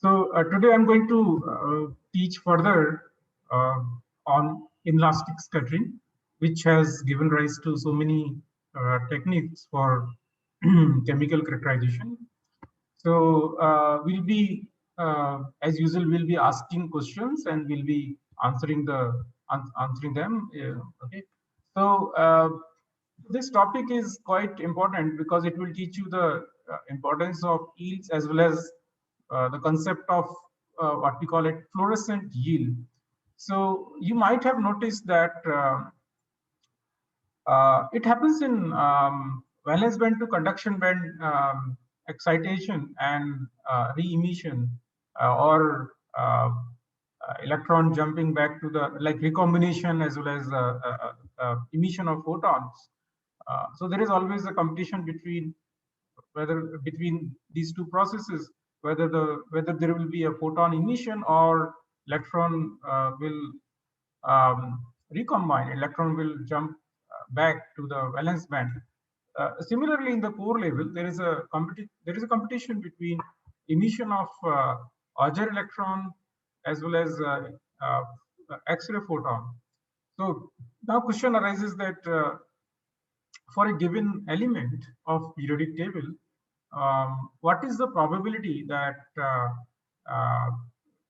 So today I'm going to teach further uh, on inelastic scattering, which has given rise to so many techniques for chemical characterization. So as usual, we'll be asking questions and we'll be answering them. Okay. So this topic is quite important because it will teach you the importance of yields as well as the concept of what we call it fluorescent yield. So you might have noticed that it happens in valence band to conduction band excitation and re-emission or electron jumping back to the like recombination as well as emission of photons. So there is always a competition between these two processes, whether there will be a photon emission or electron will recombine, electron will jump back to the valence band. Similarly, in the core level, there is a competition between emission of Auger electron as well as uh, X-ray photon. So now question arises that for a given element of periodic table, what is the probability that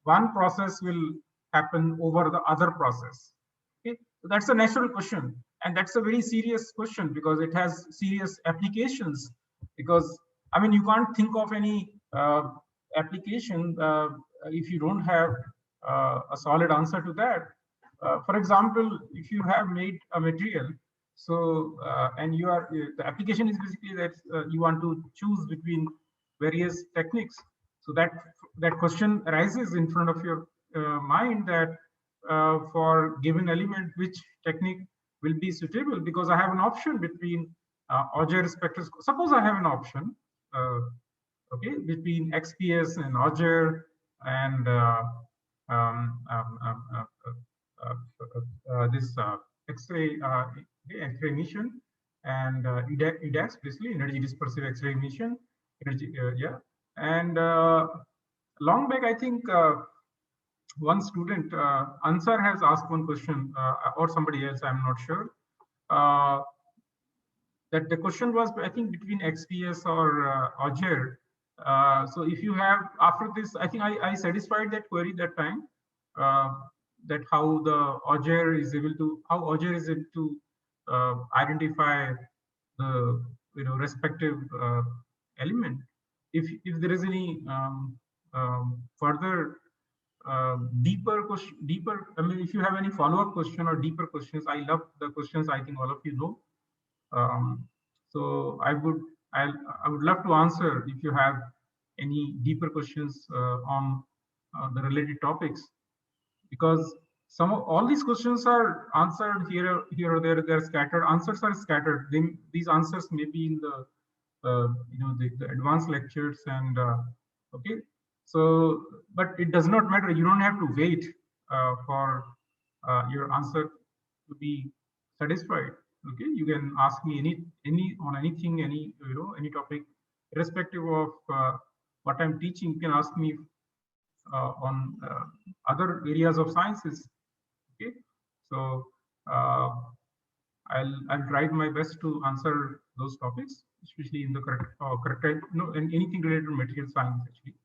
one process will happen over the other process? Okay, so that's a natural question, and that's a very serious question because it has serious applications. Because I mean, you can't think of any application if you don't have a solid answer to that. For example, if you have made a material, so and you are the application is basically that you want to choose between various techniques. So that question arises in front of your mind that for given element, which technique will be suitable? Because I have an option between Auger spectroscopy. Suppose I have an option, okay, between XPS and Auger and um, um, um, uh, this X-ray X-ray emission and EDAX, basically energy dispersive X-ray emission, energy, yeah. And long back, I think one student, Ansar, has asked one question, or somebody else, I'm not sure. Uh, that the question was, I think, between XPS or Auger. So if you have, after this, I think I satisfied that query that time, uh, that how the Auger is able to identify the respective element. If there is any further deeper question, I mean, if you have any follow-up question or deeper questions, I love the questions. I think all of you know. So I would love to answer if you have any deeper questions on the related topics, because all these questions are answered here or there. They're scattered. Answers are scattered. These answers may be in the the advanced lectures and okay. So, but it does not matter. You don't have to wait for your answer to be satisfied. Okay, you can ask me any on anything, any topic, irrespective of what I'm teaching. You can ask me on other areas of sciences. Okay, so uh, I'll try my best to answer those topics, especially in the correct and anything related to material science actually.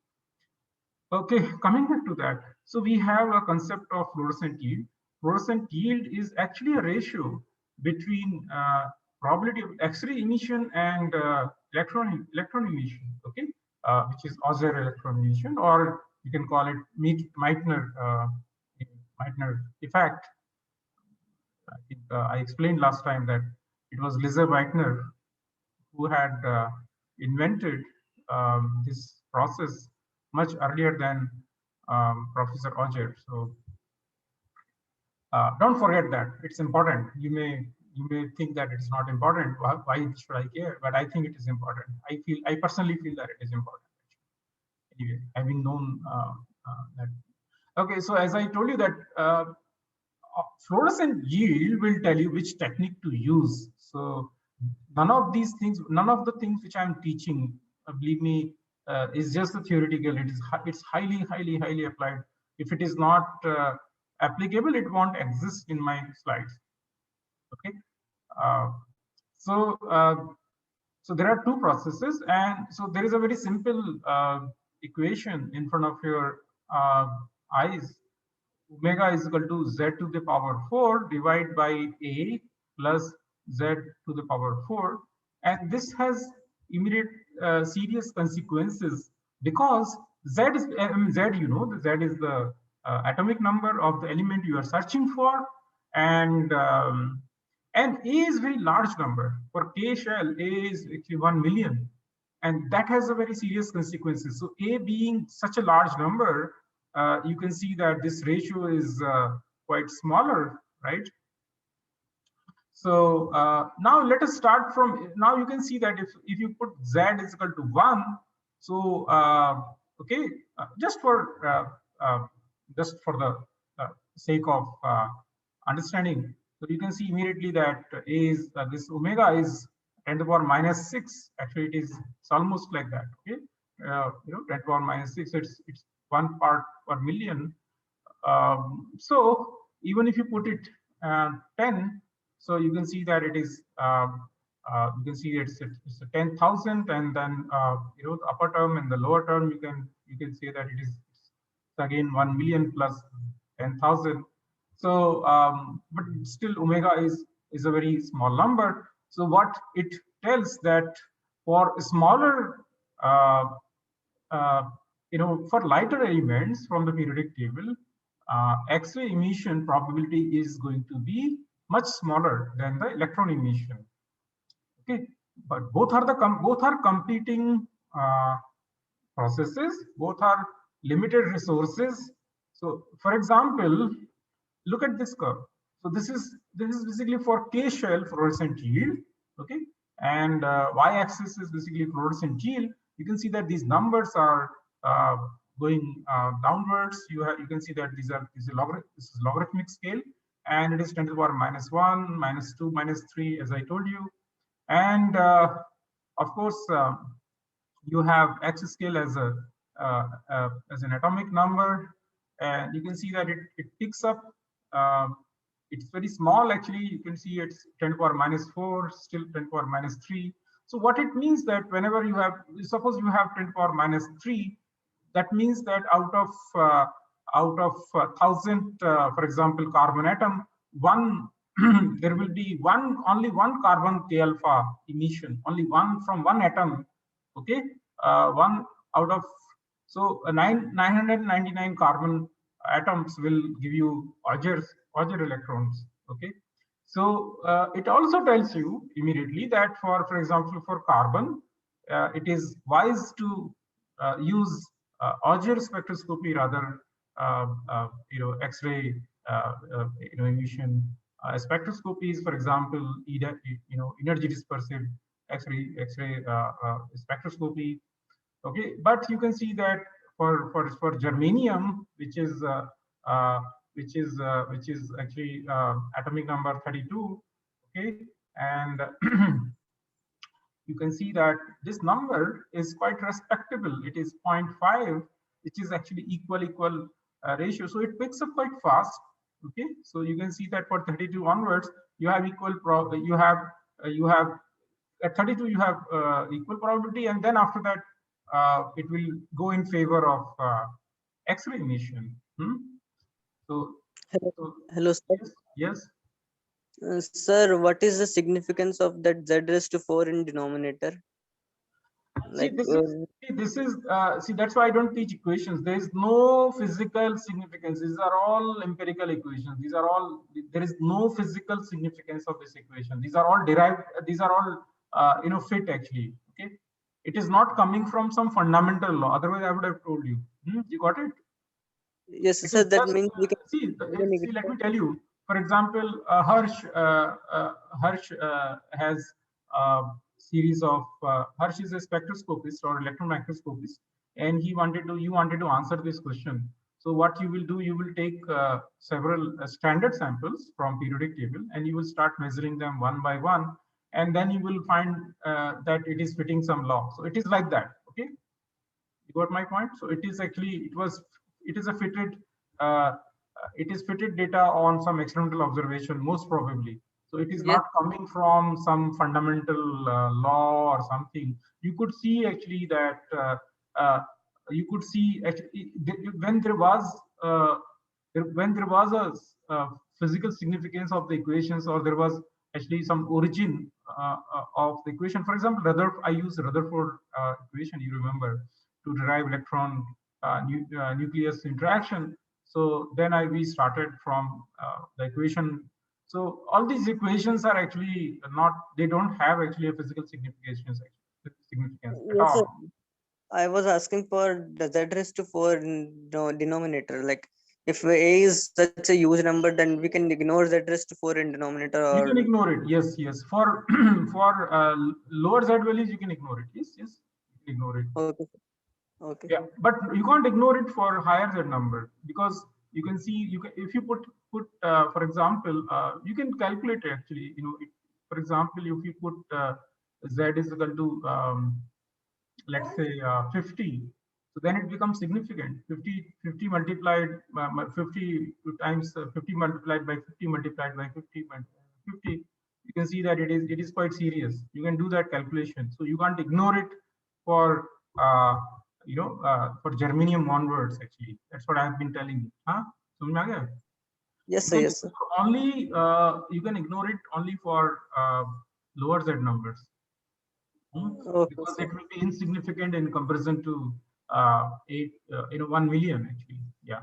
Okay, coming back to that. So we have a concept of fluorescent yield. Fluorescent yield is actually a ratio between probability of X-ray emission and electron emission. Okay, which is Auger electron emission, or you can call it Meitner effect. I think I explained last time that it was Lise Meitner who had invented this process much earlier than Professor Auger. So don't forget that it's important. You may think that it's not important. Why should I care? But I think it is important. I personally feel that it is important. Anyway, having known that. Okay, so as I told you that fluorescent yield will tell you which technique to use. So none of the things which I'm teaching, believe me, is just a theoretical. It's highly applied. If it is not applicable, it won't exist in my slides. Okay. Uh, so so there are two processes, and so there is a very simple equation in front of your eyes. Omega is equal to z to the power 4 divided by a plus z to the power 4, and this has immediate serious consequences because z is z, you know, the z is the atomic number of the element you are searching for, and and A is very large number. For K shell, A is actually 1 million. And that has a very serious consequences. So A being such a large number, you can see that this ratio is quite smaller, right? So now let us start from, now you can see that if you put Z is equal to 1, so okay, just for the sake of understanding, so you can see immediately that A is this omega is 10 to the power minus 6. Actually, it's almost like that. Okay, you know, 10 to the power minus 6. It's 1 part per million. So even if you put it 10, so you can see that it is you can see it's 10,000, and then you know, the upper term and the lower term, you can say that it is again 1 million plus 10,000. So but still omega is a very small number. So what it tells that for smaller you know, for lighter elements from the periodic table, X-ray emission probability is going to be much smaller than the electron emission. Okay, but both are competing processes. Both are limited resources. So, for example, look at this curve. So this is basically for K shell fluorescent yield. Okay, and y-axis is basically fluorescent yield. You can see that these numbers are going downwards. You can see that this is logarithmic scale, and it is 10 to the power minus 1, minus 2, minus 3, as I told you. And of course, you have X scale as as an atomic number, and you can see that it picks up. It's very small actually. You can see it's 10 to the power minus 4, still 10 to the power minus 3. So what it means that whenever you have, suppose you have 10 to the power minus 3, that means that out of 1,000, for example, carbon atom, one there will be only one carbon K alpha emission, only one from one atom. Okay, one out of, so 999 carbon atoms will give you Auger electrons. Okay, so it also tells you immediately that for example, for carbon, it is wise to use Auger spectroscopy rather you know, X-ray you know, emission spectroscopies. For example, you know, energy dispersive X-ray spectroscopy. Okay, but you can see that for germanium, which is actually atomic number 32. Okay, and you can see that this number is quite respectable. It is 0.5, which is actually equal ratio. So it picks up quite fast. Okay, so you can see that for 32 onwards, you have you have at 32 you have equal probability, and then after that it will go in favor of X-ray emission. So, Hello, sir. yes. Sir, what is the significance of that z raised to 4 in denominator? Like See, that's why I don't teach equations. There is no physical significance. These are all empirical equations. There is no physical significance of this equation. These are all derived. These are all you know, fit actually. Okay, it is not coming from some fundamental law. Otherwise, I would have told you. You got it? Yes, sir. That means we can see. Let me tell you. For example, Harsh has series of Harsh is a spectroscopist or electron microscopist, and you wanted to answer this question. So what you will do, you will take several standard samples from periodic table, and you will start measuring them one by one, and then you will find that it is fitting some law. So it is like that. Okay. You got my point? So it is actually, it is a fitted, it is fitted data on some experimental observation, most probably. So it is Yes. not coming from some fundamental law or something. You could see actually that you could see actually when there was when there was a physical significance of the equations, or there was actually some origin of the equation. For example, I use Rutherford equation, you remember, to derive electron nucleus interaction. So then we started from the equation. So all these equations are actually not, they don't have actually a physical significance at Yes, sir. all. I was asking for the z raised to 4 denominator. Like if a is such a huge number, then we can ignore z raised to 4 in denominator. You can Or ignore it. Yes, yes. For for lower Z values, you can ignore it. Yes, yes. You can ignore it. okay, okay. Yeah, but you can't ignore it for higher Z number, because you can see, you can, if you put for example, you can calculate it actually. You know, for example, if you put Z is equal to let's say 50, so then it becomes significant. 50 multiplied 50 times 50 multiplied by 50 multiplied by 50 50, you can see that it is quite serious. You can do that calculation, so you can't ignore it for for germanium onwards. Actually, that's what I have been telling you. Huh? समझ में आ गया? Yes, You sir. can Yes, sir. only you can ignore it only for lower Z numbers. Okay, Because sir. it will be insignificant in comparison to 1 million actually. Yeah,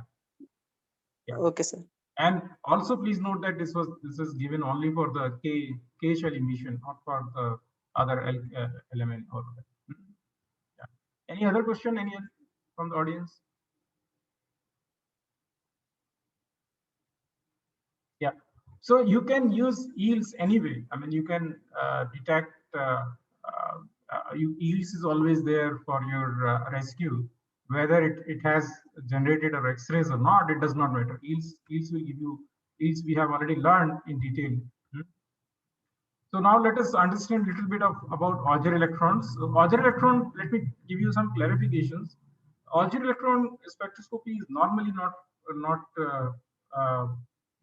yeah. Okay, sir. And also please note that this is given only for the K shell emission, not for the other element or yeah. Any other question? Any from the audience? Yeah. So you can use yields anyway. I mean, you can detect yields is always there for your rescue. Whether it has generated a X-rays or not, it does not matter. Yields will give you yields. We have already learned in detail. Hmm. So now let us understand a little bit about Auger electrons. So Auger electron, let me give you some clarifications. Auger electron spectroscopy is normally not uh,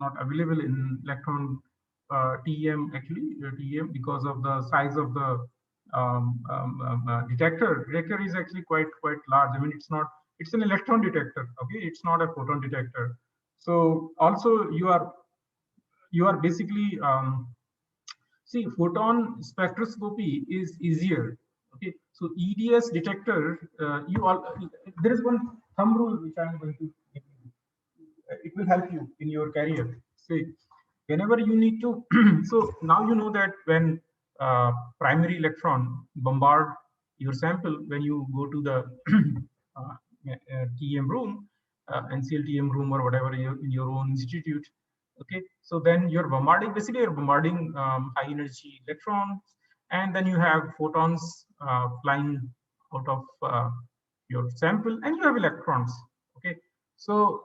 not available in electron TEM, actually TEM, because of the size of the detector. Detector is actually quite large. I mean, it's an electron detector. Okay, it's not a photon detector. So also you are basically see, photon spectroscopy is easier. Okay, so EDS detector, there is one thumb rule which I am going to give you. It will help you in your career. Say, whenever you need to, so now you know that when primary electron bombard your sample, when you go to the TM room, NCL TM room or whatever in your own institute. Okay, so then you're bombarding high energy electrons, and then you have photons flying out of your sample, and you have electrons. Okay, so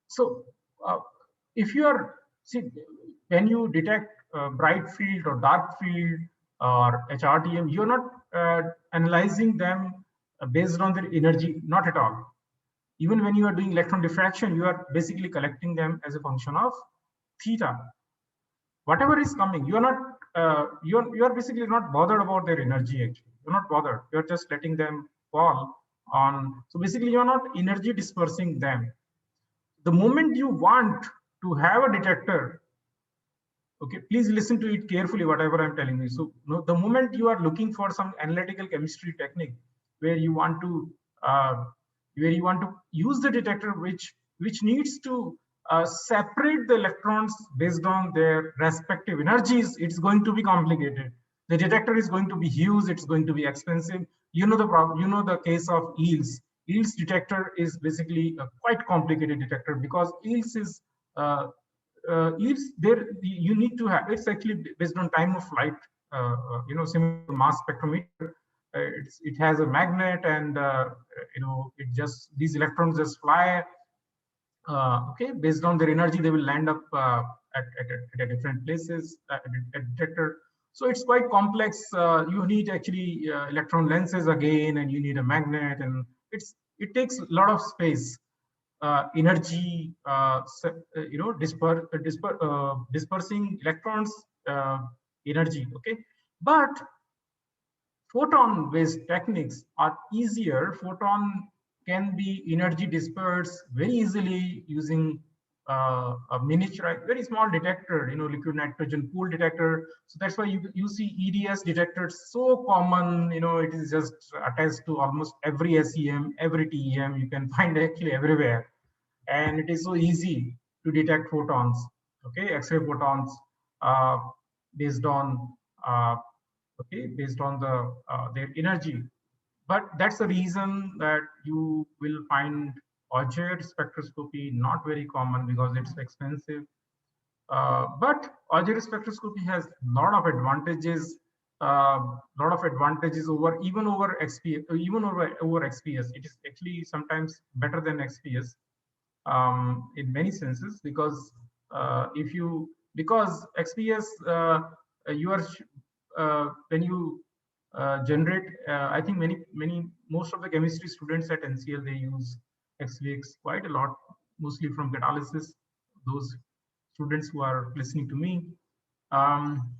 so uh, if you are, see, when you detect bright field or dark field or HRTM, you're not analyzing them based on their energy, not at all. Even when you are doing electron diffraction, you are basically collecting them as a function of theta. Whatever is coming, you're not you're basically not bothered about their energy. Actually, you're not bothered. You're just letting them fall on. So basically, you're not energy dispersing them. The moment you want to have a detector, okay, please listen to it carefully, whatever I'm telling you. So the moment you are looking for some analytical chemistry technique where you want to uh, use the detector which needs to separate the electrons based on their respective energies, it's going to be complicated. The detector is going to be huge, it's going to be expensive. You know the problem, you know the case of yields. Yields detector is basically a quite complicated detector, because yields is yields there, you need to have, it's actually based on time of flight, similar to mass spectrometer. It has a magnet, and it just, these electrons just fly. Okay, based on their energy, they will land up at different places at detector. So it's quite complex. You need actually electron lenses again, and you need a magnet, and it takes a lot of space, energy, dispersing electrons, energy. Okay, but photon-based techniques are easier. Photon can be energy dispersed very easily using a miniature, very small detector, liquid nitrogen pool detector. So that's why you see EDS detectors so common. It is just attached to almost every SEM, every TEM. You can find actually everywhere, and it is so easy to detect photons. Okay, X-ray photons uh, based on uh, based on their energy. But that's the reason that you will find Auger spectroscopy not very common because it's expensive. But Auger spectroscopy has a lot of advantages, over even over XPS, even over XPS. It is actually sometimes better than XPS in many senses, because if you because XPS you are when you generate, I think most of the chemistry students at NCL, they use XVX quite a lot, mostly from catalysis, those students who are listening to me. um,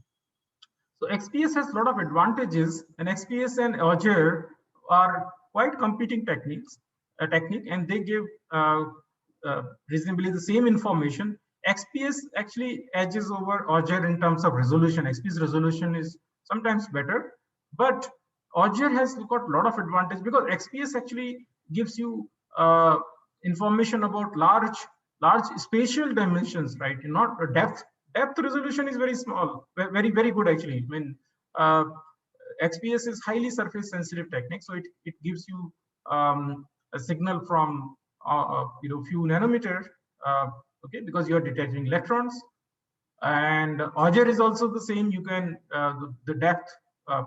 so XPS has a lot of advantages, and XPS and Auger are quite competing technique, and they give reasonably the same information. XPS actually edges over Auger in terms of resolution. XPS resolution is sometimes better, but Auger has got a lot of advantage because XPS actually gives you information about large spatial dimensions, right? Not depth resolution is very small, very good actually. I mean, uh, XPS is highly surface sensitive technique, so it gives you a signal from few nanometers, okay, because you are detecting electrons. And Auger is also the same. You can the depth,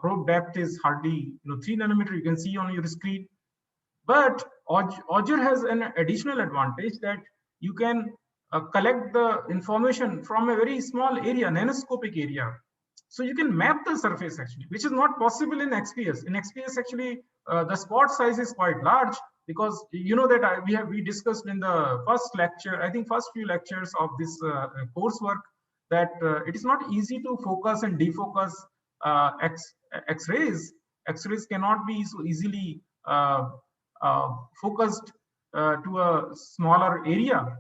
probe depth is hardly 3 nanometer. You can see on your screen. But Auger has an additional advantage that you can collect the information from a very small area, nanoscopic area. So you can map the surface actually, which is not possible in XPS. In XPS, actually, the spot size is quite large, because that we discussed in the first lecture, I think first few lectures of this coursework, that it is not easy to focus and defocus X-rays. X-rays cannot be so easily focused to a smaller area.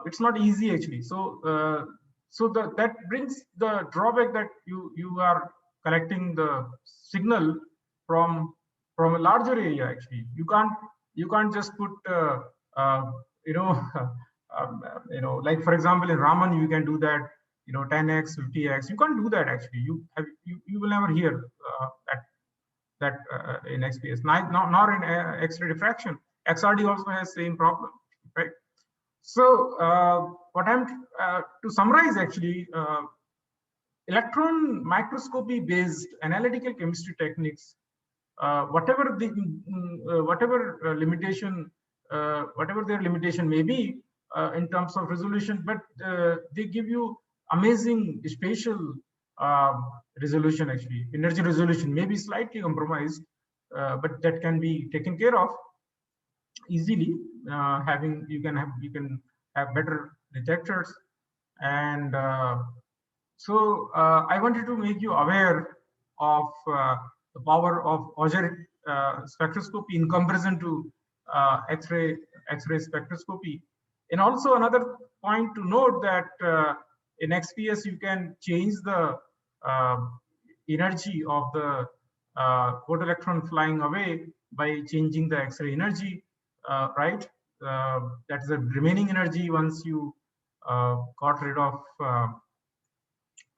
It's not easy actually. That brings the drawback that you are collecting the signal from a larger area. Actually, you can't just put uh, you know like for example in Raman you can do that, 10x 50x. You can't do that actually. You will never hear that in XPS, nor in X-ray diffraction. XRD also has same problem, right? So what I'm to summarize actually, electron microscopy based analytical chemistry techniques, whatever limitation, whatever their limitation may be in terms of resolution, but they give you amazing spatial uh, resolution. Actually, energy resolution may be slightly compromised, but that can be taken care of easily. You can have better detectors. And I wanted to make you aware of the power of Auger spectroscopy in comparison to X-ray spectroscopy. And also another point to note that in XPS you can change the uh, energy of the photoelectron flying away by changing the X-ray energy, right? That is the remaining energy once you got rid of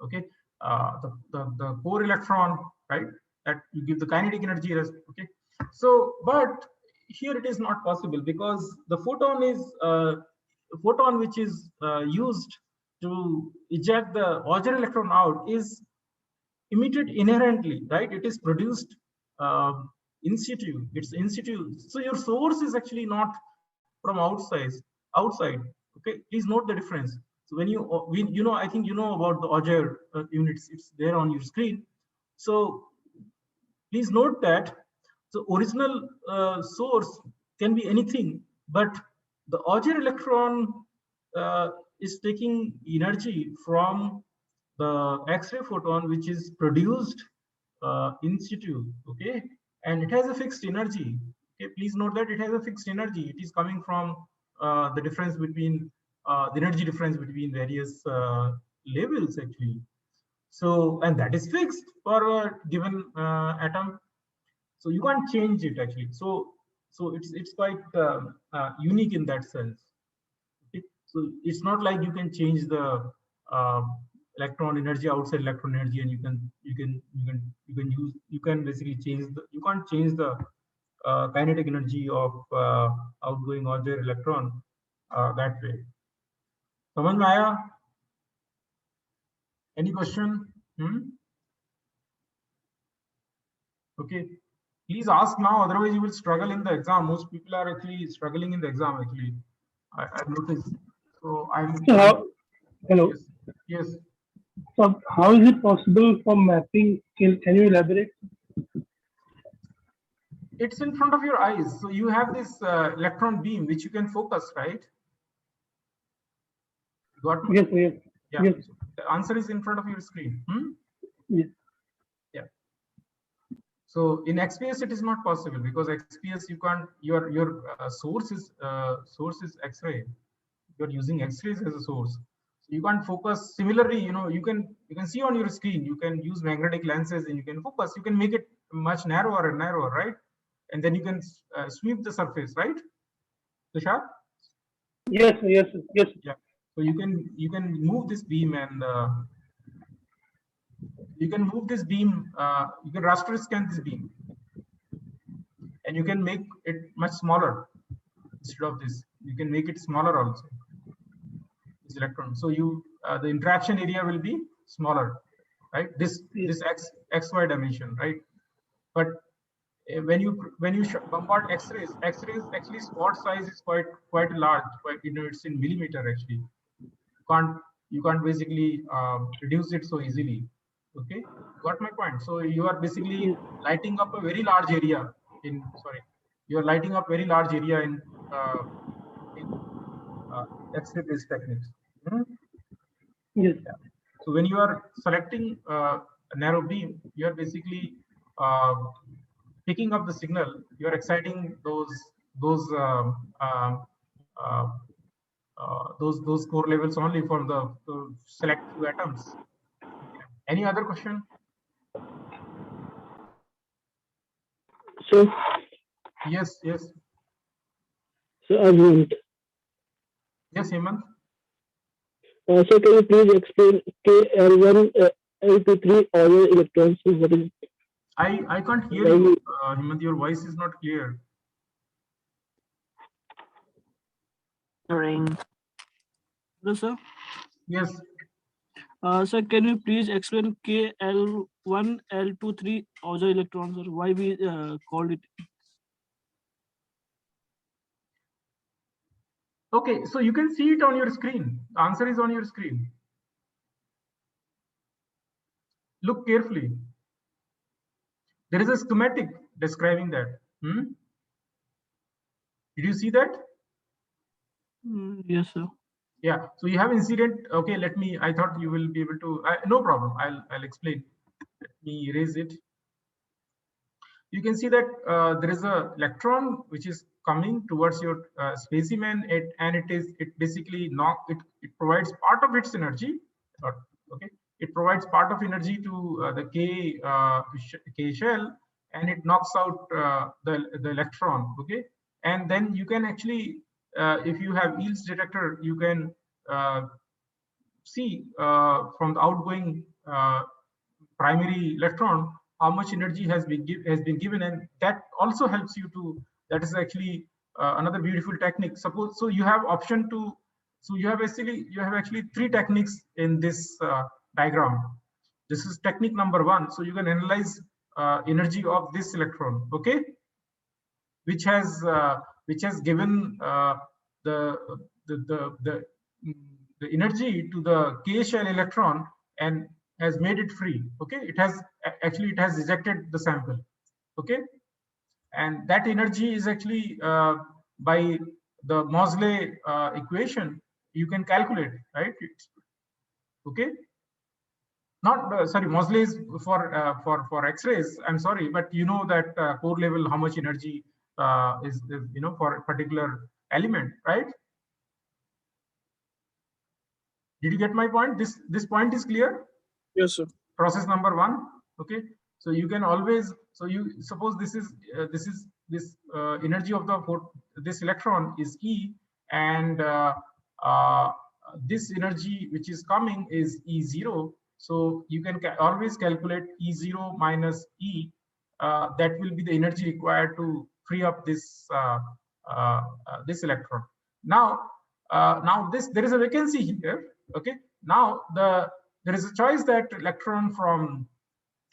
okay, the core electron, right? That you give the kinetic energy as okay. So, but here it is not possible because the photon which is used to eject the Auger electron out is emitted inherently, right? It is produced in situ. It's in situ. So your source is actually not from outside. Okay, please note the difference. So So when you know, I think you know about the Auger units. It's there on your screen. So please note that the original source can be anything, but the Auger electron is taking energy from the X-ray photon, which is produced in situ, okay, and it has a fixed energy. Okay, please note that it has a fixed energy. It is coming from the difference between the energy difference between various levels actually. So, and that is fixed for a given atom. So you can't change it actually. So it's quite unique in that sense. Okay? So it's not like you can change the uh, electron energy, outside electron energy, and you can basically change the, you can't change the kinetic energy of outgoing Auger electron that way. समझ में आया? Any question? Okay. Please ask now, otherwise you will struggle in the exam. Most people are actually struggling in the exam actually. I've noticed. So I'm. So hello. Yes. Yes. So how is it possible for mapping? Can you elaborate? It's in front of your eyes. So you have this electron beam which you can focus, right? Got me? Yes, yes. Yeah. Yes. So the answer is in front of your screen. Yes. Yeah. So in XPS it is not possible because XPS you can't. Your source is X-ray. You're using X-rays as a source. So you can't focus. Similarly, you can see on your screen. You can use magnetic lenses and you can focus. You can make it much narrower and narrower, right? And then you can sweep the surface, right? Tushar? Yes, yes, yes. Yeah. So you can move this beam and you can move this beam. You can raster scan this beam, and you can make it much smaller. Instead of this, you can make it smaller also. This electron. So the interaction area will be smaller, right? This xy dimension, right? But when you bombard X-rays actually spot size is quite large. It's in millimeter actually. You can't basically reduce it so easily. Okay, got my point. So you are basically lighting up a very large area you are lighting up very large area in X-ray based techniques. Yes. Yeah. So when you are selecting a narrow beam, you are basically picking up the signal. You are exciting those core levels only for to select few atoms. Any other question? So Yes. so Arvind, Yes, Hemant. so can you please explain KL1, L23 Auger electrons? What is I can't hear you, Hemant. Your voice is not clear. Ring. Hello, sir. Yes. Sir, can you please explain KL1, L23 Auger electrons, or why we called it? Okay, so you can see it on your screen. The answer is on your screen. Look carefully. There is a schematic describing that. Did you see that? Yes, sir. Yeah. So you have incident. Okay, I thought you will be able to. No problem. I'll explain. Let me erase it. You can see that there is a electron which is coming towards your specimen, and it basically it provides part of its energy. Okay, it provides part of energy to the K shell, and it knocks out the electron. Okay, and then you can actually, if you have Eels detector, you can see from the outgoing primary electron how much energy has been given, and that also helps you to. That is actually another beautiful technique. Suppose so you have option to. So you have actually three techniques in this diagram. This is technique number one. So you can analyze energy of this electron, okay, which has given the the energy to the K shell electron and has made it free. Okay, it has actually it has ejected the sample. Okay, and that energy is actually by the Mosley equation you can calculate, right? Okay, not sorry, Mosley is for X-rays. I'm sorry, but you know that core level how much energy is you know for a particular element, right? Did you get my point? This point is clear. Yes, sir. Process number 1. Okay, so you can always, so you suppose this energy of this electron is E, and this energy which is coming is E0. So you can always calculate E0 minus E. That will be the energy required to free up this this electron. Now there is a vacancy here. Okay, now there is a choice that electron from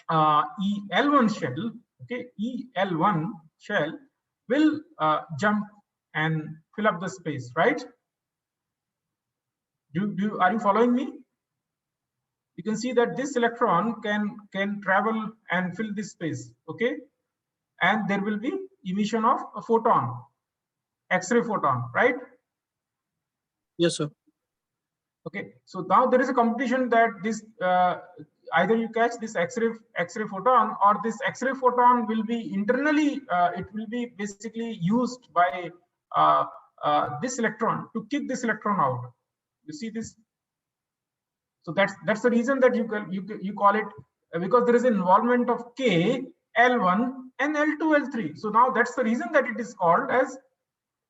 EL1 shell, okay, EL1 shell will jump and fill up the space, right? Are you following me? You can see that this electron can travel and fill this space, okay, and there will be emission of a photon, X-ray photon, right? Yes, sir. Okay, so now there is a competition that this either you catch this X-ray photon, or this X-ray photon will be internally it will be basically used by this electron to kick this electron out. You see this? So that's the reason that you call it because there is an involvement of K, L1 and L2, L3. So now that's the reason that it is called as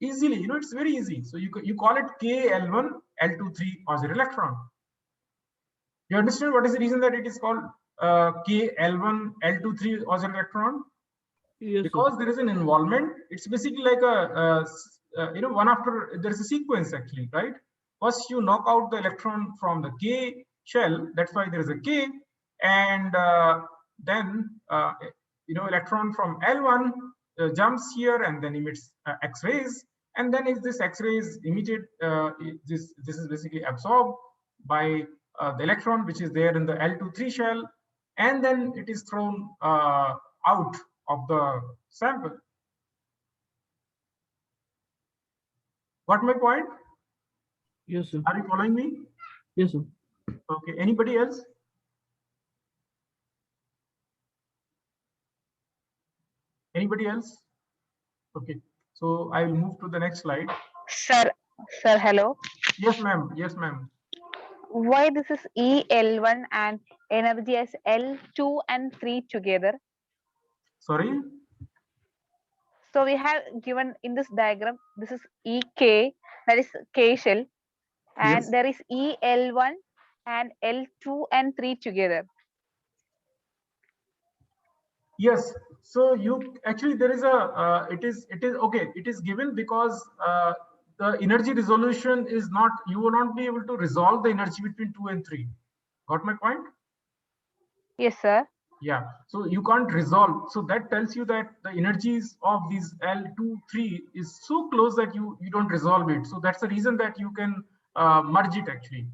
easily, you know, it's very easy. So you call it KL1, L2, 3 Auger electron. You understand what is the reason that it is called KL1, L2, 3 Auger electron? Yes, Because sir. there is an involvement. It's basically like a you know, one after there is a sequence actually, right? First you knock out the electron from the K shell. That's why there is a K, and then you know, electron from L1 jumps here and then emits X-rays, and then if this X-ray is emitted, this is basically absorbed by the electron which is there in the L2-3 shell, and then it is thrown out of the sample. Got my point? Yes, sir. Are you following me? Yes, sir. Okay, anybody else? Anybody else? Okay, so I will move to the next slide. Sir, hello. Yes, ma'am. Yes, ma'am. Why this is EL1 and energy as L2 and 3 together? Sorry. So we have given in this diagram, this is EK, that is K shell, and Yes. there is EL1 and L2 and 3 together. Yes. So you actually there is a it is okay. It is given because the energy resolution is not, you will not be able to resolve the energy between 2 and 3. Got my point? Yes, sir. Yeah. So you can't resolve. So that tells you that the energies of these L2, 3 is so close that you don't resolve it. So that's the reason that you can merge it actually.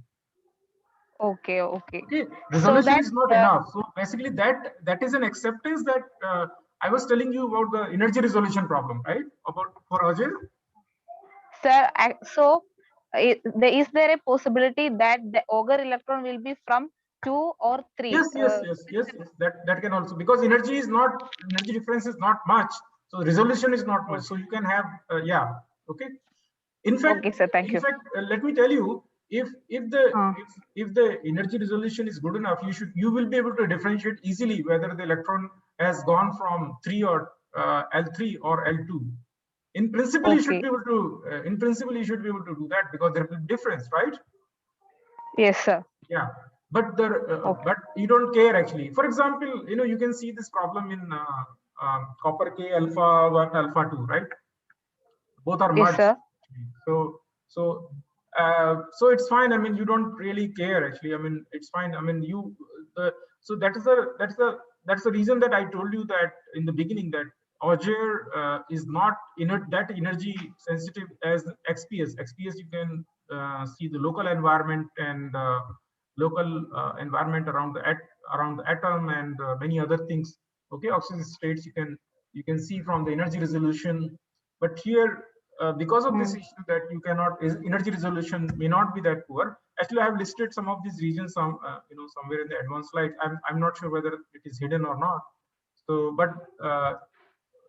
Okay, okay. Okay, resolution that, is not enough. So basically that is an acceptance that I was telling you about the energy resolution problem, right? About for Ajay. Sir, so is there a possibility that the Auger electron will be from 2 or 3? Yes. That can also, because energy difference is not much. So resolution is not much. So you can have yeah. Okay. In fact, okay, sir, thank you. Let me tell you, if the energy resolution is good enough, you will be able to differentiate easily whether the electron has gone from 3 or L3 or L2. In principle, you should be able to. In principle, you should be able to do that because there will be difference, right? Yes, sir. Yeah, but but you don't care actually. For example, you know, you can see this problem in copper K alpha 1, alpha 2, right? Both are merged. Yes, sir. So it's fine. I mean, you don't really care actually. I mean, it's fine. I mean, so that's the reason that I told you that in the beginning that Auger is not that energy sensitive as XPS. XPS you can see the local environment and local environment around the atom and many other things. Okay, oxygen states you can see from the energy resolution, but here because of this issue that you cannot, energy resolution may not be that poor. Actually, I have listed some of these regions, somewhere in the advanced slide. I'm not sure whether it is hidden or not. So, but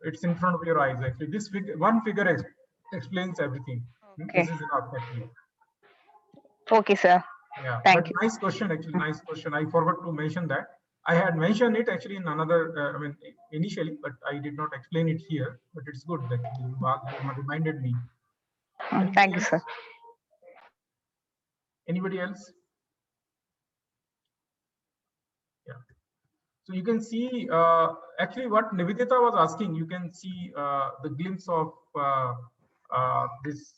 it's in front of your eyes. Actually, this one figure explains everything. Okay. This is enough actually. Okay, sir. Yeah, Thank but you. nice question. Actually, nice question. I forgot to mention that. I had mentioned it actually in another, initially, but I did not explain it here. But it's good that you reminded me. Thank you, sir. Anybody else? Yeah. So you can see actually what Nivedita was asking. You can see the glimpse of this.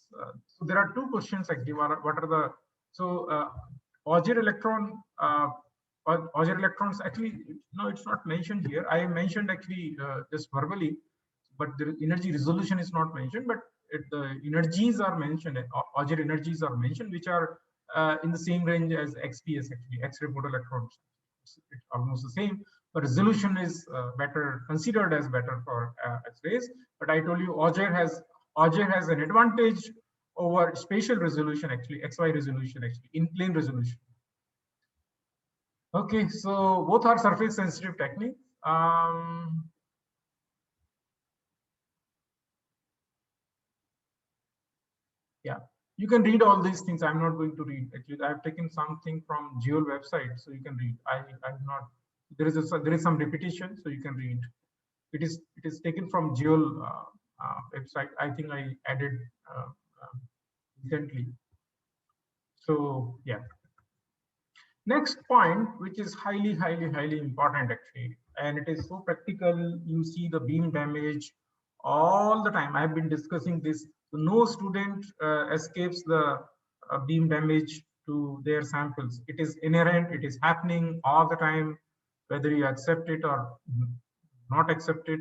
So there are two questions actually. What are the Auger electron? Auger electrons actually, no, it's not mentioned here. I mentioned actually just verbally, but the energy resolution is not mentioned. But the energies are mentioned. Auger energies are mentioned, which are in the same range as XPS actually, X-ray photoelectrons. It's almost the same, but resolution is better, considered as better for X-rays. But I told you Auger has an advantage over spatial resolution, actually XY resolution, actually in plane resolution. Okay, so both are surface sensitive techniques. Yeah, you can read all these things. I'm not going to read. Actually, I've taken something from Geol website, so you can read. I'm not. There is some repetition, so you can read. It is taken from Geol website. I think I added recently. So yeah. Next point, which is highly important actually, and it is so practical. You see the beam damage all the time. I have been discussing this. No student escapes the beam damage to their samples. It is inherent. It is happening all the time, whether you accept it or not accept it.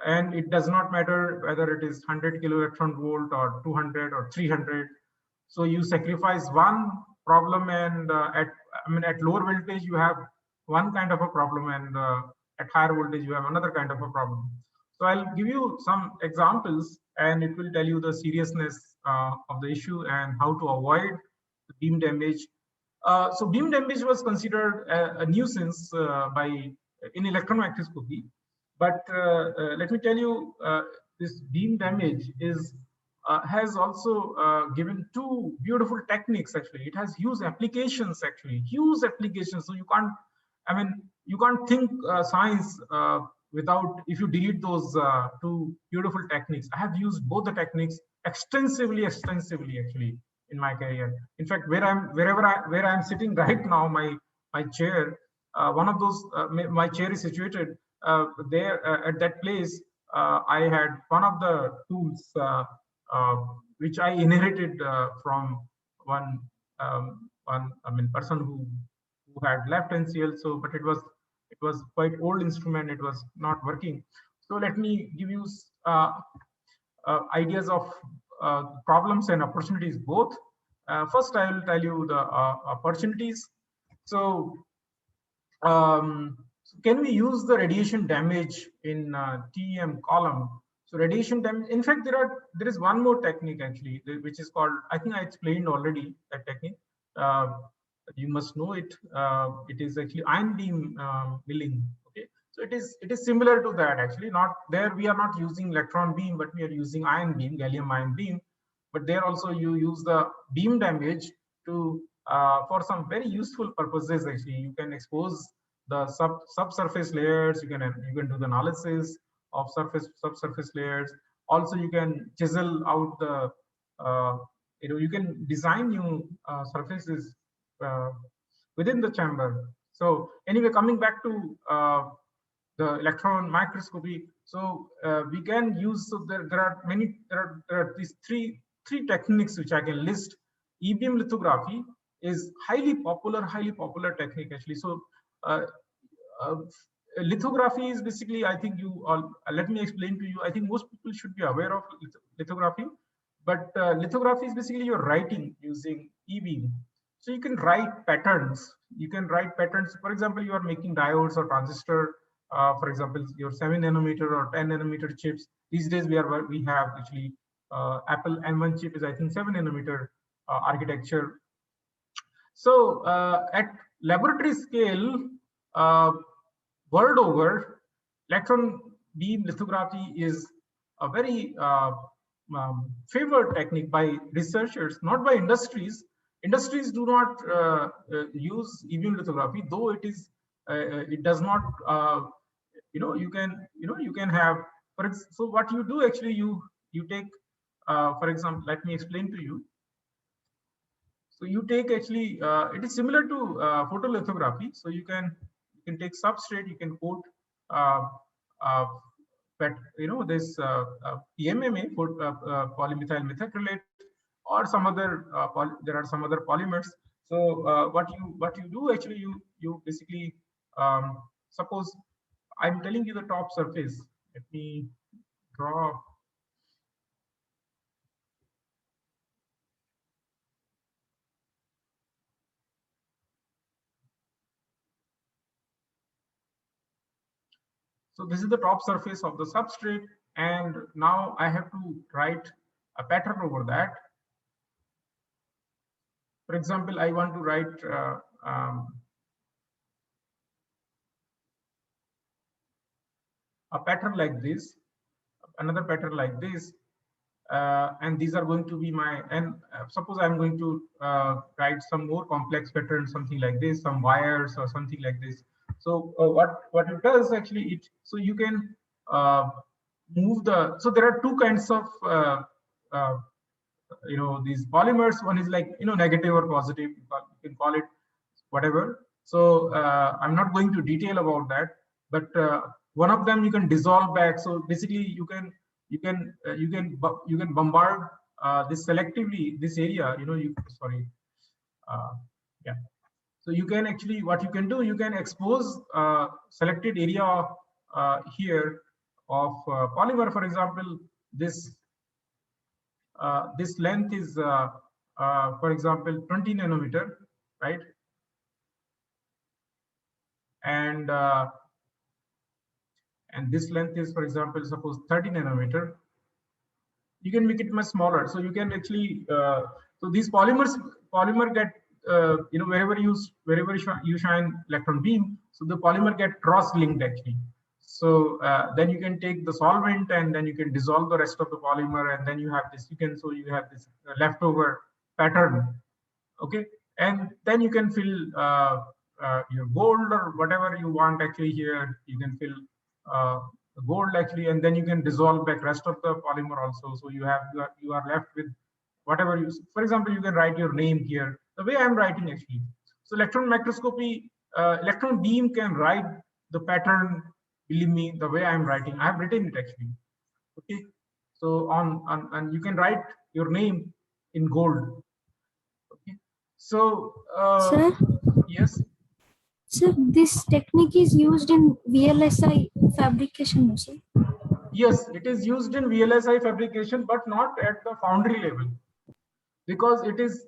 And it does not matter whether it is 100 kiloelectron volt or 200 or 300. So you sacrifice one problem, and at lower voltage you have one kind of a problem, and at higher voltage you have another kind of a problem. So I'll give you some examples, and it will tell you the seriousness of the issue and how to avoid the beam damage. So beam damage was considered a nuisance in electron microscopy, but let me tell you, this beam damage has also given two beautiful techniques. Actually, it has huge applications. Actually, huge applications. So you can't think science without, if you delete those two beautiful techniques. I have used both the techniques extensively actually in my career. In fact, where I'm sitting right now, my chair, one of those, my chair is situated there at that place. I had one of the tools which I inherited from one person who had left NCL. So, but it was quite old instrument. It was not working. So let me give you ideas of problems and opportunities both. First, I will tell you the opportunities. So, can we use the radiation damage in TEM column? So radiation damage. In fact, there is one more technique actually, which is called, I think I explained already that technique. You must know it. It is actually ion beam milling. Okay, so it is similar to that actually. Not there, we are not using electron beam, but we are using ion beam, gallium ion beam. But there also you use the beam damage to for some very useful purposes. Actually, you can expose the subsurface layers. You can do the analysis of subsurface layers. Also, you can chisel out the you can design new surfaces within the chamber. So anyway, coming back to the electron microscopy, so we can use. So there are these three techniques which I can list. E-beam lithography is highly popular technique actually. So lithography is basically, I think you all, let me explain to you. I think most people should be aware of lithography. But lithography is basically you're writing using e-beam. So you can write patterns. You can write patterns. For example, you are making diodes or transistor. For example, your 7 nanometer or 10 nanometer chips. These days we have actually Apple M1 chip is I think 7 nanometer architecture. So at laboratory scale, world over, electron beam lithography is a very favored technique by researchers, not by industries. Industries do not use e-beam lithography, though it does not. You can have. So what you do actually, you take, for example, let me explain to you. So you take actually, it is similar to photolithography. So you can take substrate, you can coat, but this PMMA, polymethyl methacrylate, or some other there are some other polymers. So what you do actually, you basically suppose I'm telling you the top surface. Let me draw. So this is the top surface of the substrate, and now I have to write a pattern over that. For example, I want to write a pattern like this, another pattern like this, and these are going to be my, and suppose I'm going to write some more complex pattern, something like this, some wires or something like this. So what it does actually, so you can move the, so there are two kinds of these polymers. One is like negative or positive, you can call it whatever. So I'm not going to detail about that, but one of them you can dissolve back. So basically you can bombard this selectively, this area, yeah. So you can actually, what you can do, you can expose selected area here of polymer. For example, this length is for example 20 nanometer, right? And this length is, for example, suppose 30 nanometer. You can make it much smaller. So you can actually, so these polymer get, wherever you shine electron beam, so the polymer get cross-linked actually. So then you can take the solvent and then you can dissolve the rest of the polymer, and then you have this. You have this leftover pattern, okay, and then you can fill your gold or whatever you want actually here. You can fill gold actually, and then you can dissolve back rest of the polymer also. So you are left with whatever you. For example, you can write your name here the way I'm writing actually. So electron microscopy, electron beam can write the pattern. Believe me, the way I'm writing, I have written it actually. Okay, so and you can write your name in gold. Okay, so Sir? yes. Sir, this technique is used in VLSI fabrication also. Yes, it is used in VLSI fabrication, but not at the foundry level, because it is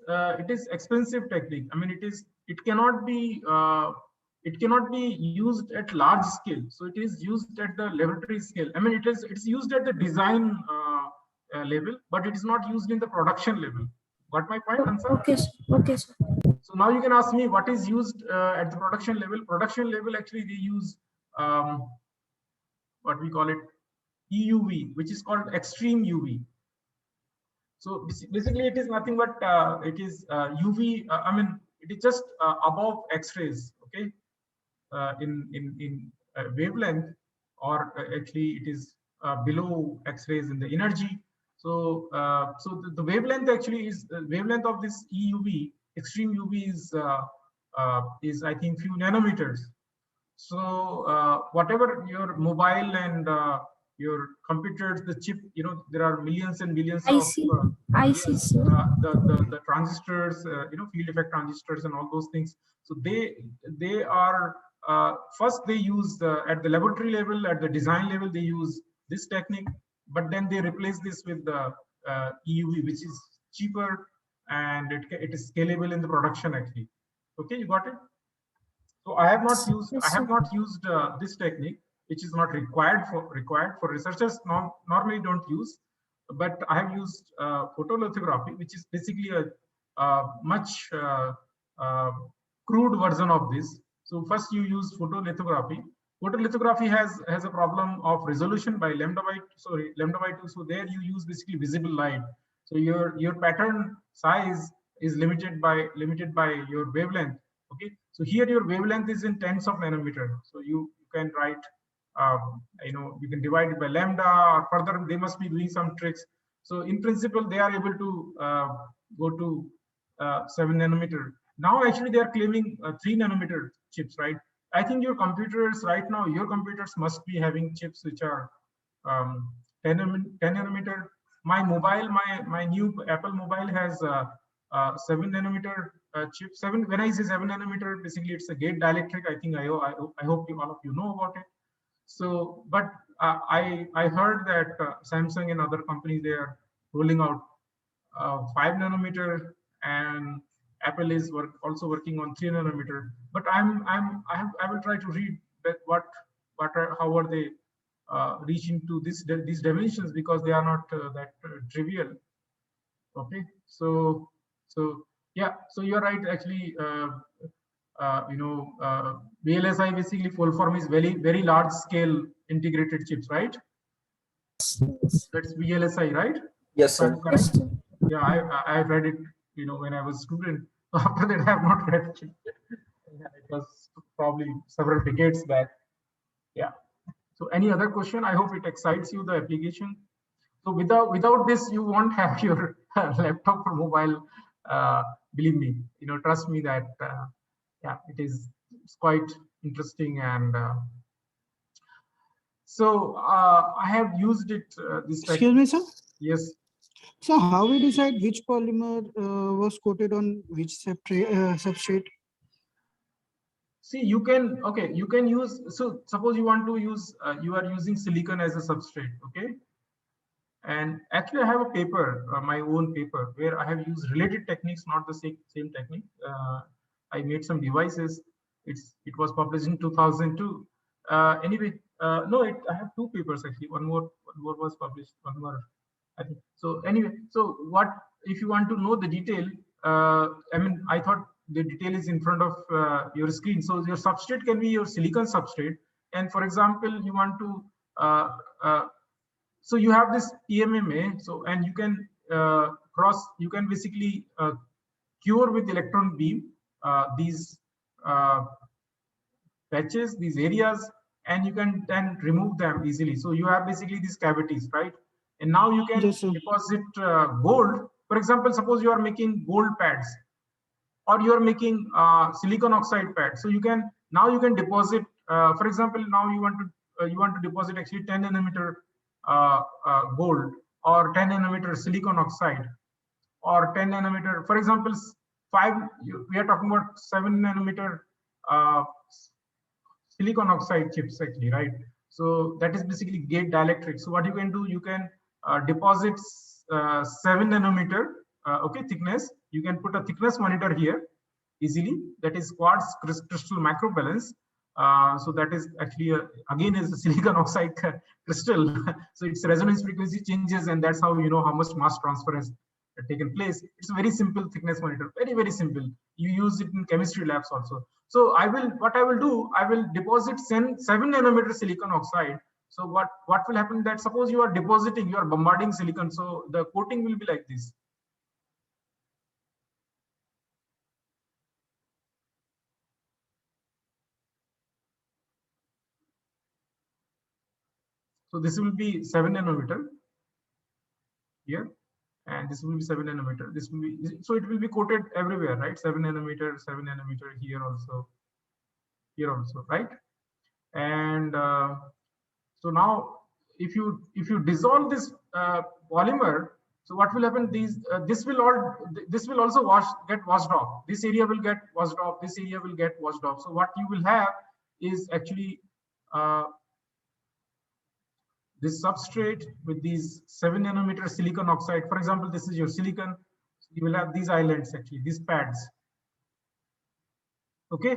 expensive technique. I mean, it cannot be used at large scale. So it is used at the laboratory scale. I mean, it's used at the design level, but it is not used in the production level. Got my point, Hansa? Okay, sir. Okay, sir. So now you can ask me what is used at the production level. Production level, actually, they use what we call it EUV, which is called extreme UV. So basically, it is nothing but it is UV. I mean, it is just above X-rays, okay, in wavelength, or actually it is below X-rays in the energy. So so the wavelength actually is the wavelength of this EUV, extreme UV is I think few nanometers. So whatever your mobile and your computers, the chip, there are millions and millions I of see. I see, sir. the transistors, field effect transistors and all those things. So they are first they use at the laboratory level, at the design level, they use this technique, but then they replace this with the EUV, which is cheaper and it is scalable in the production actually. Okay, you got it? So I have not used this technique, which is not required for researchers. Normally don't use, but I have used photolithography, which is basically a much crude version of this. So first you use photolithography. Photolithography has a problem of resolution by lambda by 2. So there you use basically visible light. So your pattern size is limited by your wavelength. Okay, so here your wavelength is in tens of nanometer. So you can write, you can divide it by lambda, or further they must be doing some tricks. So in principle, they are able to go to 7 nanometer. Now actually they are claiming 3 nanometer chips, right? I think your computers right now, your computers must be having chips which are 10 nanometer. My mobile, my new Apple mobile has 7 nanometer chip. When I say 7 nanometer, basically it's a gate dielectric. I think I hope all of you know about it. So, but I heard that Samsung and other companies, they are rolling out 5 nanometer, and Apple is also working on 3 nanometer. But I will try to read that how are they reaching to these dimensions, because they are not that trivial. Okay, so yeah, so you're right actually. VLSI basically full form is very large scale integrated chips, right? That's VLSI, right? Yes, sir. Yes, sir. Yeah, I read it, when I was a student. After that, I have not read it. It was probably several decades back. Yeah. So any other question? I hope it excites you, the application. So without this, you won't have your laptop or mobile. Believe me, trust me that yeah, it's quite interesting. And so I have used it. Excuse me, sir. Yes. So how we decide which polymer was coated on which substrate? See, you can use, so suppose you want to use, you are using silicon as a substrate, okay? And actually I have a paper, my own paper, where I have used related techniques, not the same technique. I made some devices. It was published in 2002. Anyway, no, I have 2 papers actually. One more was published, one more, I think. So anyway, so what, if you want to know the detail, I thought the detail is in front of your screen. So your substrate can be your silicon substrate. And for example, you want to, so you have this PMMA, so, and you can you can basically cure with electron beam these patches, these areas, and you can then remove them easily. So you have basically these cavities, right? And now you can deposit gold. For example, suppose you are making gold pads, or you are making silicon oxide pads. So you can deposit. For example, now you want to deposit actually 10 nanometer gold, or 10 nanometer silicon oxide, or 10 nanometer. For example, we are talking about 7 nanometer silicon oxide chips actually, right? So that is basically gate dielectric. So what you can do, you can deposit 7 nanometer okay, thickness. You can put a thickness monitor here easily. That is quartz crystal macrobalance. So that is actually again is a silicon oxide crystal. So its resonance frequency changes, and that's how you know how much mass transfer has taken place. It's a very simple thickness monitor, very simple. You use it in chemistry labs also. So what I will do, I will deposit 7 nanometer silicon oxide. So what will happen, that suppose you are depositing, you are bombarding silicon, so the coating will be like this. So this will be 7 nanometer here, and this will be 7 nanometer. This will be, so it will be coated everywhere, right? 7 nanometer here also, right? And so now if you dissolve this polymer, so what will happen? This will also get washed off. This area will get washed off. This area will get washed off. So what you will have is actually this substrate with these 7 nanometer silicon oxide. For example, this is your silicon. You will have these islands, actually, these pads. Okay,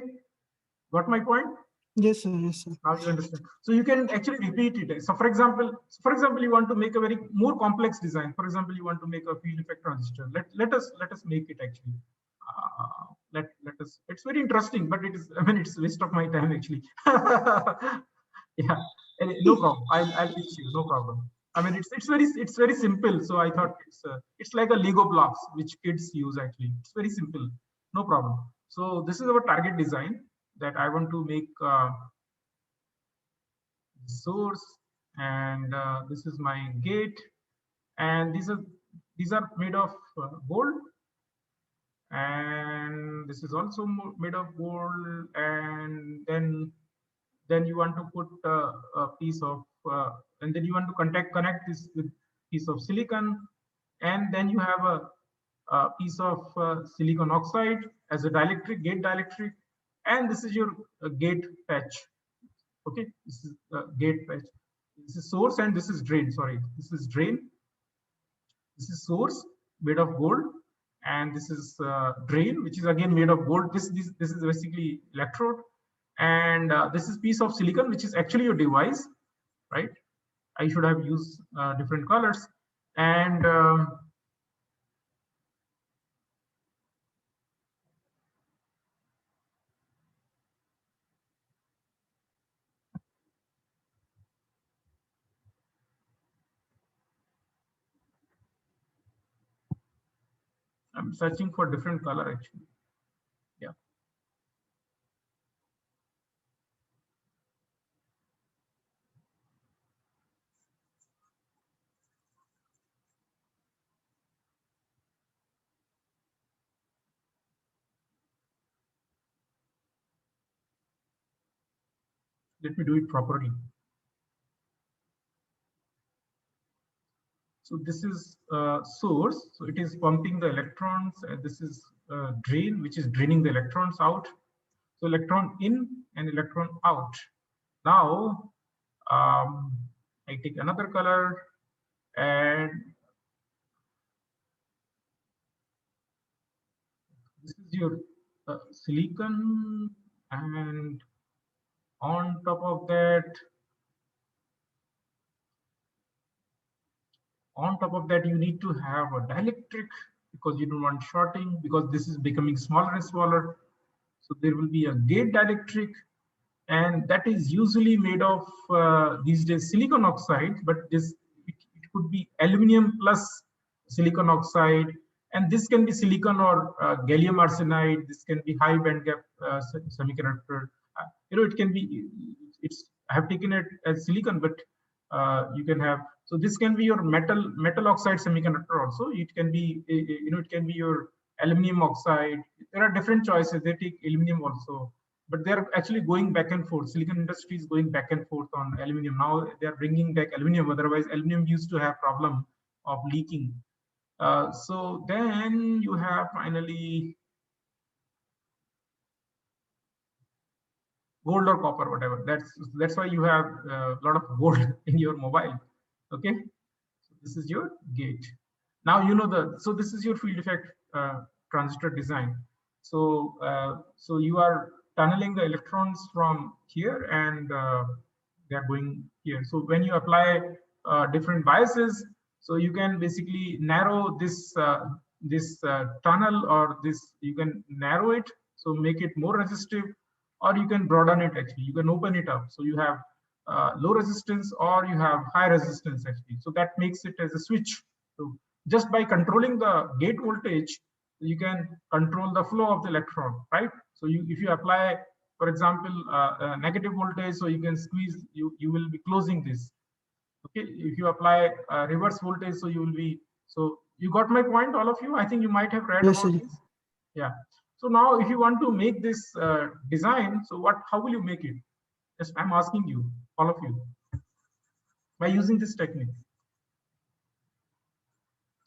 got my point? Yes, sir. Yes, sir. Now you understand. So you can actually repeat it. So for example, you want to make a very more complex design. For example, you want to make a field effect transistor. Let us make it actually. Let us. It's very interesting, but it is. I mean, it's a waste of my time actually. Yeah, no problem. I'll teach you. No problem. I mean, it's very simple. So I thought it's like a Lego blocks which kids use actually. It's very simple. No problem. So this is our target design that I want to make source, and this is my gate, and these are made of gold, and this is also made of gold, and then you want to put a piece of and then you want to connect this with piece of silicon, and then you have a piece of silicon oxide as a dielectric, gate dielectric, and this is your gate patch. Okay, this is gate patch. This is source and this is drain. Sorry, this is drain. This is source made of gold, and this is drain, which is again made of gold. This is basically electrode, and this is piece of silicon, which is actually your device, right? I should have used different colors, and I'm searching for different color actually. Yeah. Let me do it properly. So this is source, so it is pumping the electrons, and this is drain, which is draining the electrons out. So electron in and electron out. Now I take another color, and this is your silicon, and on top of that you need to have a dielectric, because you don't want shorting, because this is becoming smaller and smaller. So there will be a gate dielectric, and that is usually made of these days silicon oxide, but it could be aluminum plus silicon oxide, and this can be silicon or gallium arsenide. This can be high band gap semiconductor. It can be. I have taken it as silicon, but you can have. So this can be your metal oxide semiconductor also. It can be it can be your aluminum oxide. There are different choices. They take aluminum also, but they're actually going back and forth. Silicon industry is going back and forth on aluminum. Now they're bringing back aluminum. Otherwise, aluminum used to have problem of leaking. So then you have finally gold or copper, whatever. That's why you have a lot of gold in your mobile. Okay, so this is your gate. Now you know so this is your field effect transistor design. So so you are tunneling the electrons from here, and they are going here. So when you apply different biases, so you can basically narrow this tunnel, or this you can narrow it, so make it more resistive, or you can broaden it. Actually, you can open it up, so you have low resistance or you have high resistance actually. So that makes it as a switch. So just by controlling the gate voltage, you can control the flow of the electron, right? So if you apply, for example, negative voltage, so you can squeeze, you will be closing this. Okay, if you apply reverse voltage, so you will be, so you got my point, all of you? I think you might have read Yes, about sir. this. Yeah. So now if you want to make this design, so how will you make it? Just I'm asking you, all of you, by using this technique.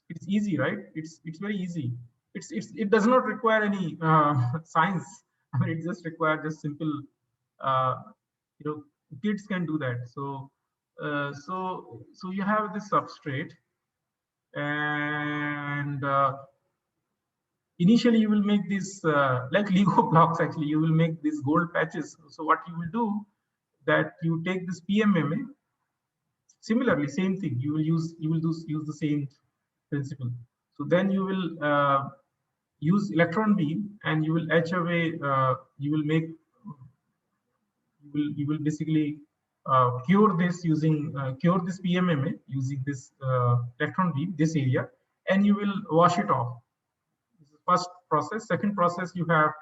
It's easy, right? It's very easy. It does not require any science. I mean, it just requires just simple, kids can do that. So So you have this substrate, and initially you will make this like Lego blocks. Actually, you will make these gold patches. So what you will do, that you take this PMMA. Similarly, same thing. You will use the same principle. So then you will use electron beam, and you will etch away. You will make. You will basically cure this PMMA using this electron beam, this area, and you will wash it off. This is the first process. Second process, you have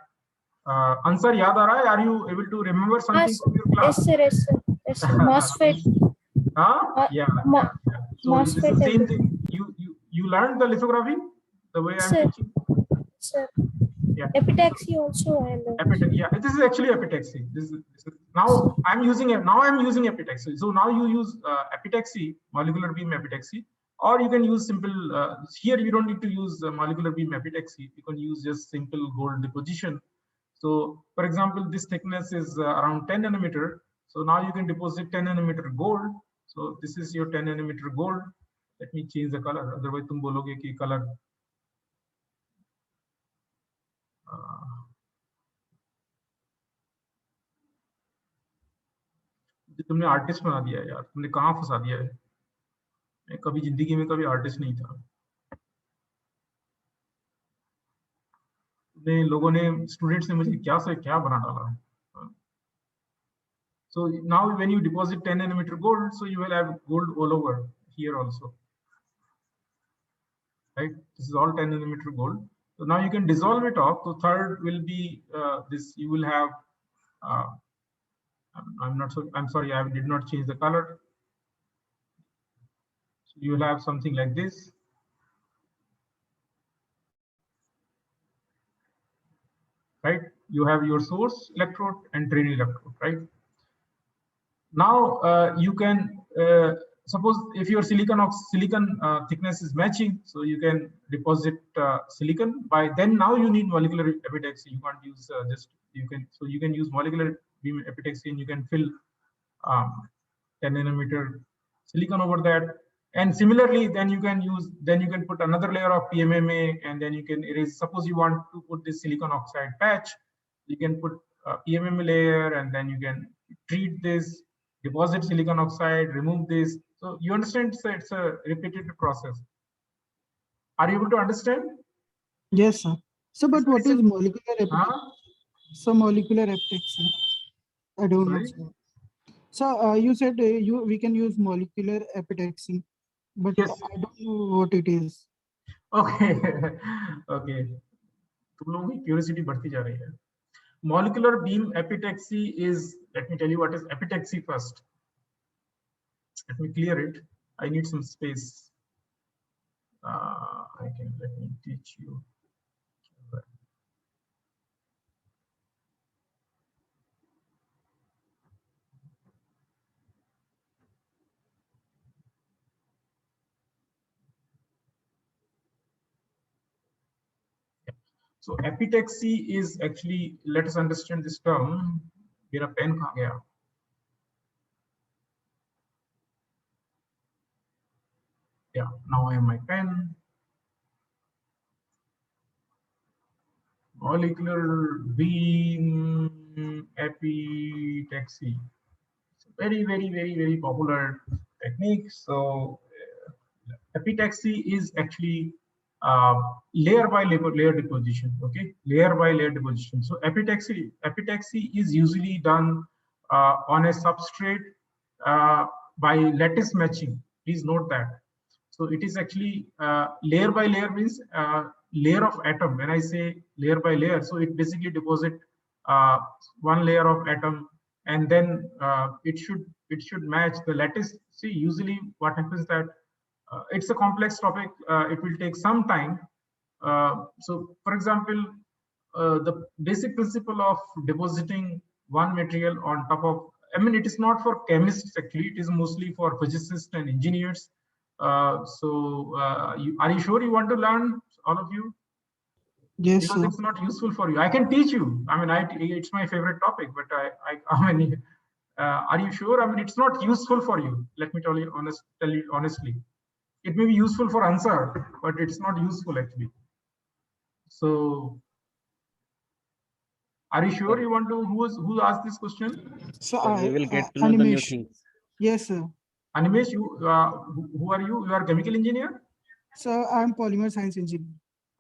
answer yaad aa raha hai? Are you able to remember something from your class? Yes, sir. Yes, sir. Yes, sir. MOSFET. Yeah. So this is the MOSFET. same thing. You learned the lithography the way I'm Sir. teaching. Sir. Yeah. Epitaxy also I learned. Yeah, this is actually epitaxy. This is now I'm using epitaxy. So now you use epitaxy, molecular beam epitaxy, or you can use simple. Here you don't need to use molecular beam epitaxy. You can use just simple gold deposition. So, for example, this thickness is around 10 nanometer. So now you can deposit 10 nanometer gold. So this is your 10 nanometer gold. Let me change the color. Otherwise, tum bologe ki color. तुमने artist बना दिया यार, तुमने कहाँ फंसा दिया है? मैं कभी जिंदगी में कभी आर्टिस्ट नहीं था। लोगों ने, स्टूडेंट्स ने मुझे क्या से क्या बना डाला है। So now when you deposit 10 nanometer gold, so you will have gold all over here also, right? This is all 10 nanometer gold. So now you can dissolve it off. So third will be this. You will have. I'm sorry, I did not change the color. So you will have something like this. Right? You have your source electrode and drain electrode, right? Now you can suppose if your silicon thickness is matching, so you can deposit silicon. By then now you need molecular epitaxy. You can't use you can use molecular beam epitaxy, and you can fill 10 nanometer silicon over that. And similarly, then you can put another layer of PMMA, and then you can erase. Suppose you want to put this silicon oxide patch, you can put a PMMA layer, and then you can treat this, deposit silicon oxide, remove this. So you understand, it's a repetitive process. Are you able to understand? Yes, sir. So, but what is molecular epitaxy? So molecular epitaxy, I don't know. Sir. So you said we can use molecular epitaxy, but yes. I don't know what it is. Okay. Okay. तुम लोगों की curiosity बढ़ती जा रही है. Molecular beam epitaxy is, let me tell you what is epitaxy first. Let me clear it. I need some space. Let me teach you. So epitaxy is actually, let us understand this term. Mera pen kahan gaya? Yeah, now I have my pen. Molecular beam epitaxy. It's a very, very, very, very popular technique. So epitaxy is actually layer by layer deposition. Okay, layer by layer deposition. So epitaxy is usually done on a substrate by lattice matching. Please note that. So it is actually layer by layer means layer of atom. When I say layer by layer, so it basically deposit one layer of atom, and then it should match the lattice. See, usually what happens that it's a complex topic. It will take some time. So, for example, the basic principle of depositing one material on top of, I mean, it is not for chemists actually. It is mostly for physicists and engineers. Are you sure you want to learn, all of you? Yes, because sir. It's not useful for you. I can teach you. I mean, it's my favorite topic, but I mean, Are you sure? I mean, it's not useful for you. Let me tell you honestly. It may be useful for answer, but it's not useful actually. So, are you sure you want to? Who asked this question? So So we I, will get to know the new Animesh. things. Yes, sir. Animesh, who are you? You are a chemical engineer. So I'm polymer science engineer.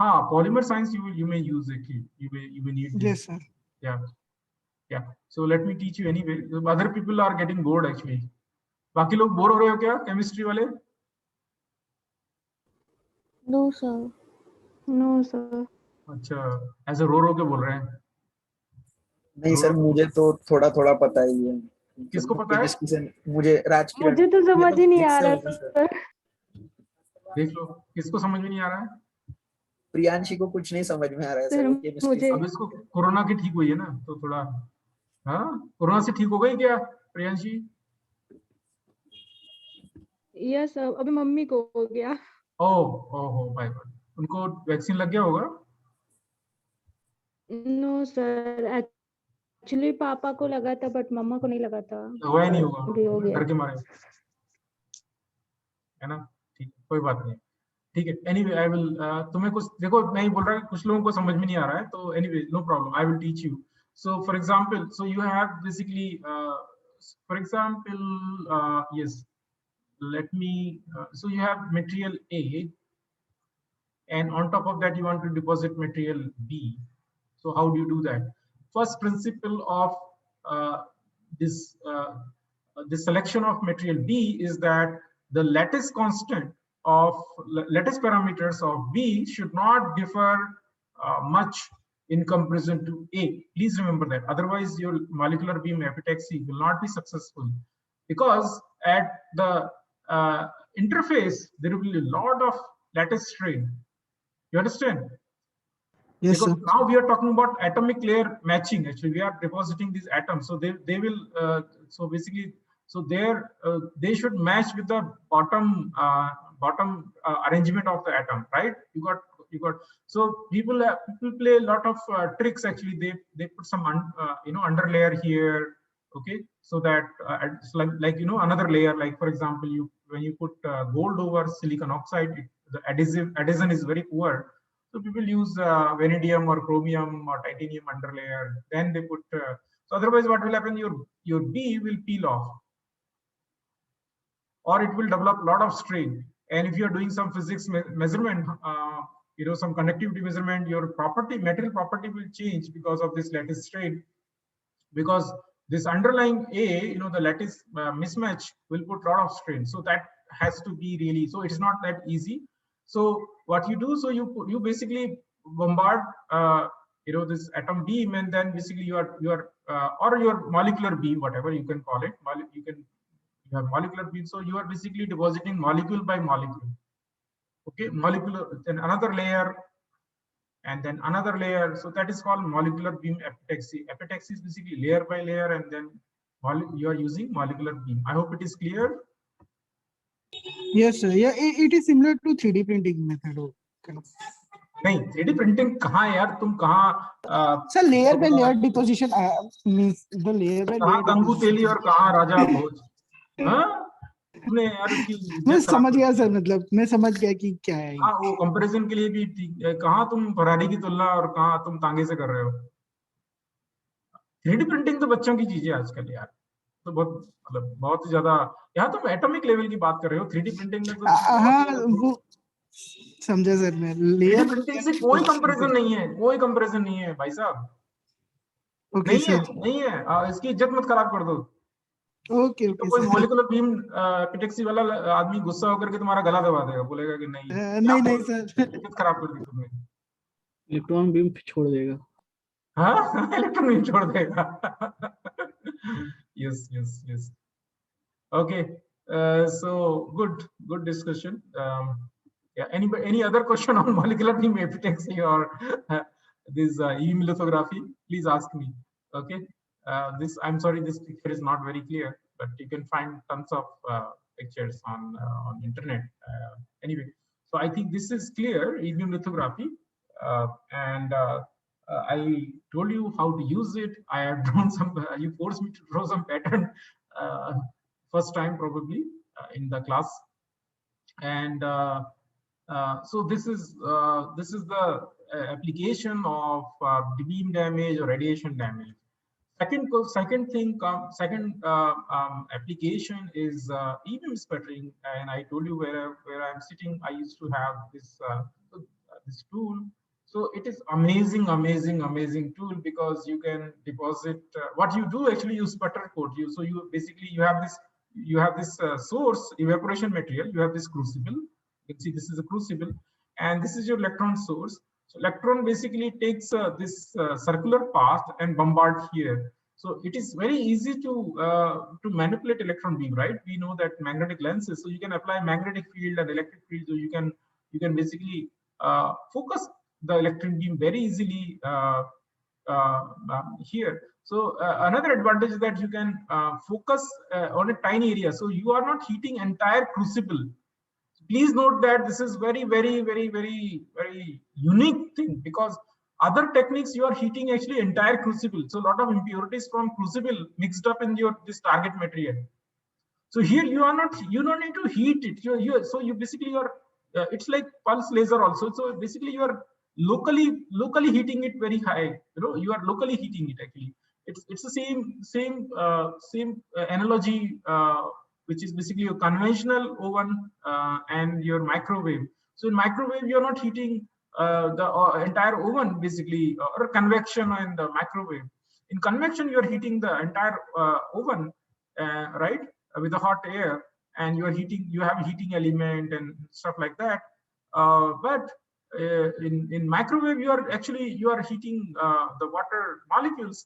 Polymer science. You may use it. You may need this. Yes, sir. Yeah. So let me teach you anyway. Other people are getting bored actually. बाकी लोग bore हो रहे हो क्या chemistry वाले? No, sir. No, sir. अच्छा, ऐसे रो के बोल रहे हैं. नहीं सर, मुझे तो थोड़ा थोड़ा पता ही है. किसको पता है? मुझे राजकिरण. मुझे तो समझ ही नहीं आ रहा सर. देख लो, किसको समझ में नहीं आ रहा है? प्रियांशी को कुछ नहीं समझ में आ रहा है सर, सर. मुझे अब इसको कोरोना की ठीक हुई है ना, तो थोड़ा कोरोना से ठीक हो गई क्या प्रियांशी? यस सर, अभी मम्मी को हो गया. ओह बाय गॉड. उनको वैक्सीन लग गया होगा? नो सर, एक्चुअली पापा को लगा था बट मम्मा को नहीं लगा था. हुआ ही नहीं होगा, अभी हो गया. डर के मारे, है ना? ठीक, कोई बात नहीं. ठीक है. एनीवे आई विल, तुम्हें कुछ देखो, मैं ही बोल रहा हूँ, कुछ लोगों को समझ में नहीं आ रहा है, तो anyway no problem, I will teach you. So for example, so you have basically for example yes, let me so you have material A, and on top of that you want to deposit material B. So how do you do that? First principle of this selection of material B is that the lattice constant of lattice parameters of B should not differ much in comparison to A. Please remember that, otherwise your molecular beam epitaxy will not be successful, because at the interface there will be a lot of lattice strain. You understand? Yes, Because sir. now we are talking about atomic layer matching. Actually, we are depositing these atoms, so they will so basically, so they should match with the bottom arrangement of the atom, right? You got so people play a lot of tricks actually. They put some under layer here, okay, so that it's like another layer, like for example, when you put gold over silicon oxide, the adhesion is very poor. So people use vanadium or chromium or titanium underlayer. Then they put. So otherwise, what will happen? Your B will peel off, or it will develop a lot of strain. And if you are doing some physics measurement, some conductivity measurement, your material property will change because of this lattice strain. Because this underlying A, the lattice mismatch will put a lot of strain. So that has to be really. So it's not that easy. So what you do, so you basically bombard this atom beam, and then basically you or your molecular beam, whatever you can call it, you have molecular beam. So you are basically depositing molecule by molecule. Okay, molecular, then another layer, and then another layer. So that is called molecular beam epitaxy. Epitaxy is basically layer by layer, and then you are using molecular beam. I hope it is clear. Yes, sir. Yeah, it is similar to 3D printing method. Kind of. नहीं, 3D printing कहाँ है यार? तुम कहाँ? Sir, layer by layer deposition means the layer by layer. कहाँ गंगू तेली और कहाँ राजा भोज? हाँ? तुमने यार मैं समझ गया सर, मतलब मैं समझ गया कि क्या है. हाँ, वो कंपैरिजन के लिए भी कहाँ तुम फरारी की तुलना और कहाँ तुम तांगे से कर रहे हो? 3D प्रिंटिंग तो बच्चों की चीज है आजकल यार, तो बहुत ही ज्यादा. यहाँ तुम एटॉमिक लेवल की बात कर रहे हो, 3D प्रिंटिंग में तो हाँ, वो समझा सर मैं. 3D प्रिंटिंग से कोई कंपैरिजन नहीं है, कोई कंपैरिजन नहीं है भाई साहब. ओके सर, नहीं है, इसकी इज्जत मत खराब कर दो. ओके तो कोई मॉलिक्यूलर बीम एपिटैक्सी वाला आदमी गुस्सा होकर के तुम्हारा गला दबा देगा, बोलेगा कि नहीं सर, इज्जत खराब कर दी तुमने. इलेक्ट्रॉन बीम छोड़ देगा. हाँ, इलेक्ट्रॉन बीम छोड़ देगा. yes. Okay, so good discussion. Yeah, any other question on molecular beam epitaxy or this EM lithography? Please ask me. Okay, I'm sorry, this picture is not very clear, but you can find tons of pictures on internet. Anyway, so I think this is clear, EM lithography, and I told you how to use it. I have drawn some, you forced me to draw some pattern first time probably in the class. And so this is the application of beam damage or radiation damage. Second application is E-beam sputtering, and I told you where I'm sitting. I used to have this this tool. So it is amazing tool, because you can deposit what you do. Actually, you sputter coat. You basically you have this source evaporation material. You have this crucible. You can see this is a crucible, and this is your electron source. So electron basically takes this circular path and bombard here. So it is very easy to manipulate electron beam, right? We know that magnetic lenses, so you can apply magnetic field and electric field. So you can basically focus the electron beam very easily here. So another advantage is that you can focus on a tiny area. So you are not heating entire crucible. Please note that this is very unique thing, because other techniques you are heating actually entire crucible. So a lot of impurities from crucible mixed up in this target material. So here you don't need to heat it. So you basically it's like pulse laser also. So basically you are locally heating it very high. You are locally heating it actually. It's the same analogy, which is basically your conventional oven and your microwave. So in microwave, you're not heating the entire oven basically, or convection in the microwave. In convection, you're heating the entire oven, right, with the hot air, and you have a heating element and stuff like that. But in microwave, you are heating the water molecules.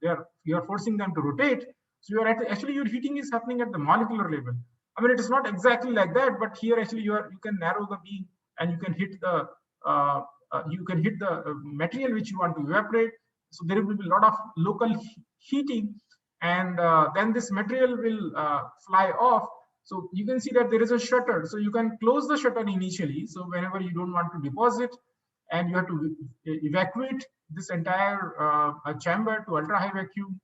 You are forcing them to rotate. So your heating is happening at the molecular level. I mean, it is not exactly like that, but here actually you can narrow the beam, and you can hit the material which you want to evaporate. So there will be a lot of local heating, and then this material will fly off. So you can see that there is a shutter. So you can close the shutter initially. So whenever you don't want to deposit, and you have to evacuate this entire chamber to ultra high vacuum,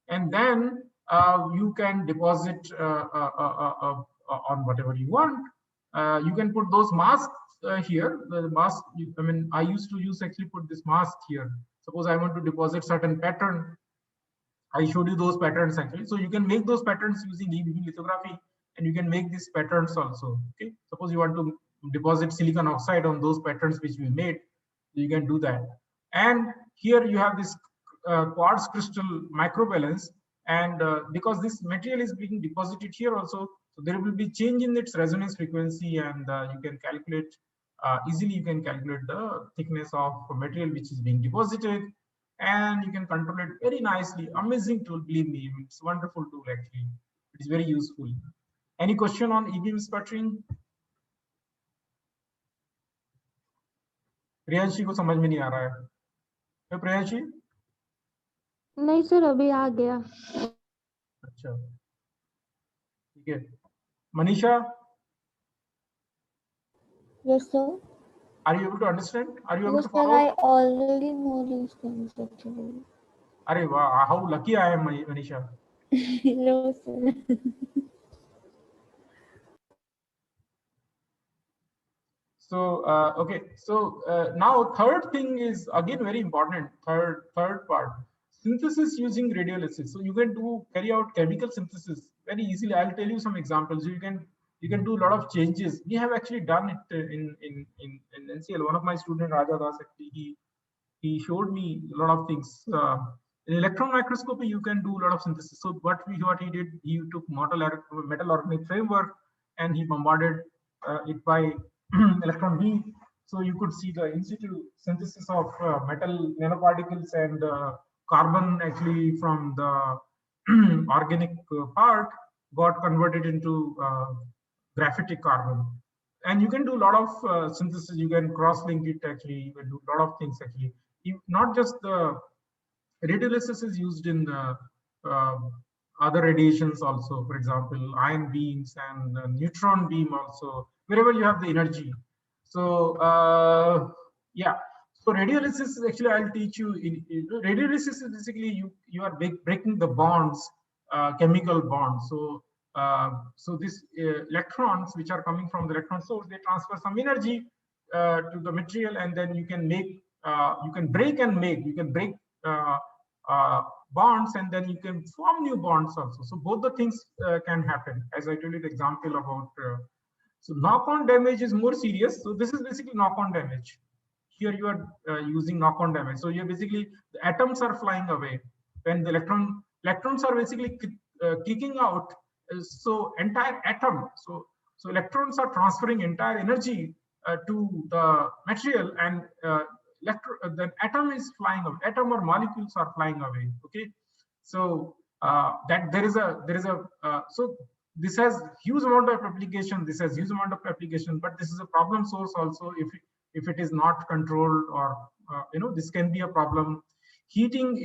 and then you can deposit on whatever you want. You can put those masks here. The mask, I used to actually put this mask here. Suppose I want to deposit certain pattern. I showed you those patterns actually. So you can make those patterns using E-beam lithography, and you can make these patterns also. Okay. Suppose you want to deposit silicon oxide on those patterns which we made, you can do that. And here you have this quartz crystal microbalance, and because this material is being deposited here also, so there will be change in its resonance frequency, and you can calculate easily. You can calculate the thickness of material which is being deposited, and you can control it very nicely. Amazing tool, believe me. It's a wonderful tool actually. It's very useful. Any question on E-beam sputtering? Priyanshi को समझ में नहीं आ रहा है प्रियांशी? नहीं sir, अभी आ गया. अच्छा, ठीक है. Manisha? Yes sir. Are you able to understand? Are you able Yes to sir, follow? I already know these things actually. Arey wow, how lucky I am, Manisha. No sir. So okay, so now third thing is again very important. Third part, synthesis using radiolysis. So you can carry out chemical synthesis very easily. I'll tell you some examples. You can do a lot of changes. We have actually done it in NCL. One of my students, Raja Das, he showed me a lot of things. In electron microscopy, you can do a lot of synthesis. So what he did, he took metal organic framework, and he bombarded it by electron beam. So you could see the in situ synthesis of metal nanoparticles and carbon actually from the organic part got converted into graphitic carbon. And you can do a lot of synthesis. You can cross-link it actually. You can do a lot of things actually. Not just the radiolysis is used in the other radiations also. For example, ion beams and neutron beam also. Wherever you have the energy. So yeah, so So radiolysis is actually, I'll teach you. Radiolysis is basically you are breaking the bonds, chemical bonds. So so these electrons which are coming from the electron source, they transfer some energy to the material, and then you can make you can break bonds, and then you can form new bonds also. So both the things can happen, as I told you the example about. So knock-on damage is more serious. So this is basically knock-on damage. Here you are using knock-on damage. So you're basically, the atoms are flying away when the electrons are basically kicking out. So entire atom. So electrons are transferring entire energy to the material, and the atom is flying away. Atom or molecules are flying away. Okay. So that there is a so this has huge amount of application. This has huge amount of application, but this is a problem source also if it is not controlled, or this can be a problem. Heating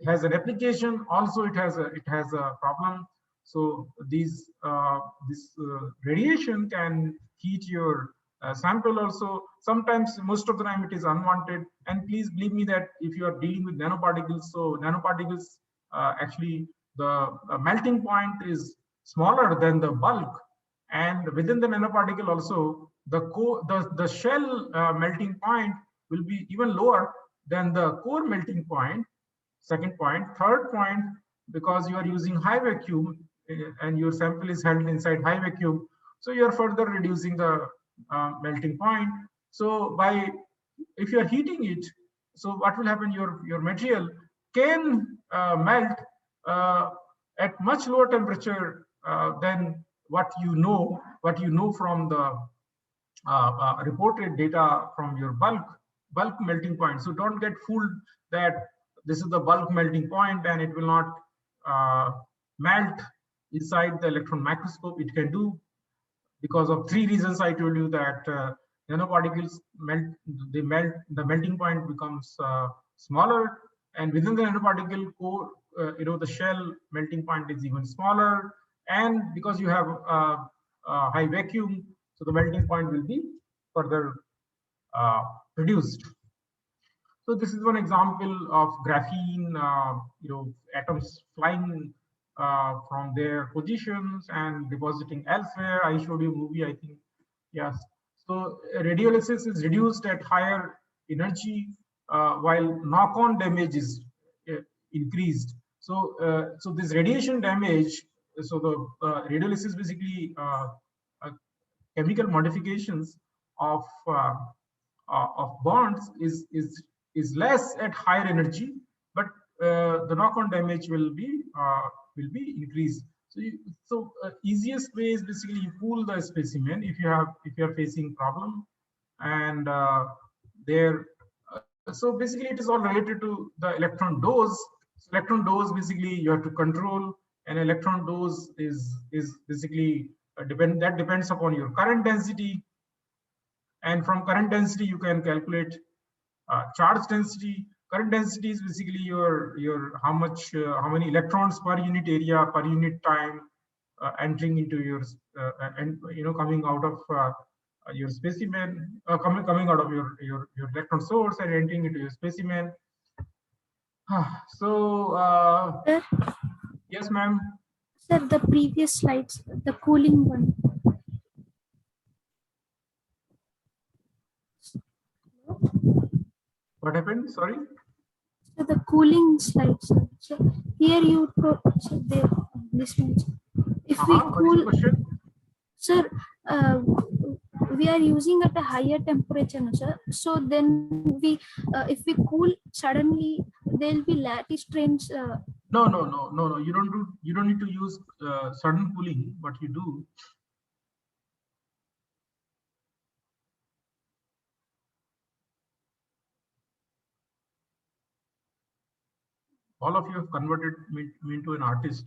has an application also. It has a problem. So this radiation can heat your sample also. Sometimes, most of the time, it is unwanted. And please believe me that if you are dealing with nanoparticles, so nanoparticles actually the melting point is smaller than the bulk, and within the nanoparticle also the shell melting point will be even lower than the core melting point. Second point. Third point, because you are using high vacuum and your sample is held inside high vacuum, so you are further reducing the melting point. So if you are heating it, so what will happen? Your material can melt at much lower temperature than what you know from the reported data from your bulk melting point. So don't get fooled that this is the bulk melting point and it will not melt inside the electron microscope. It can do, because of three reasons I told you, that nanoparticles melt. The melting point becomes smaller, and within the nanoparticle core, the shell melting point is even smaller, and because you have high vacuum, so the melting point will be further reduced. So this is one example of graphene, atoms flying from their positions and depositing elsewhere. I showed you a movie, I think. Yes. So radiolysis is reduced at higher energy, while knock-on damage is increased. So so this radiation damage. So the radiolysis basically chemical modifications of bonds is less at higher energy, but the knock-on damage will be increased. So easiest way is basically you cool the specimen if you are facing problem, and so basically it is all related to the electron dose. So electron dose basically you have to control, and electron dose is basically depends upon your current density, and from current density you can calculate charge density. Current density is basically your how many electrons per unit area per unit time entering into your and coming out of your specimen, coming out of your electron source and entering into your specimen. So Sir? yes, ma'am. Sir, the previous slides, the cooling one. What happened? Sorry. So the cooling slides. So here you so there this one. If we What is the cool, question? sir, we are using at a higher temperature, no, sir. So then we, if we cool suddenly, there will be lattice strains. No. You don't need to use sudden cooling. What you do, all of you have converted me into an artist.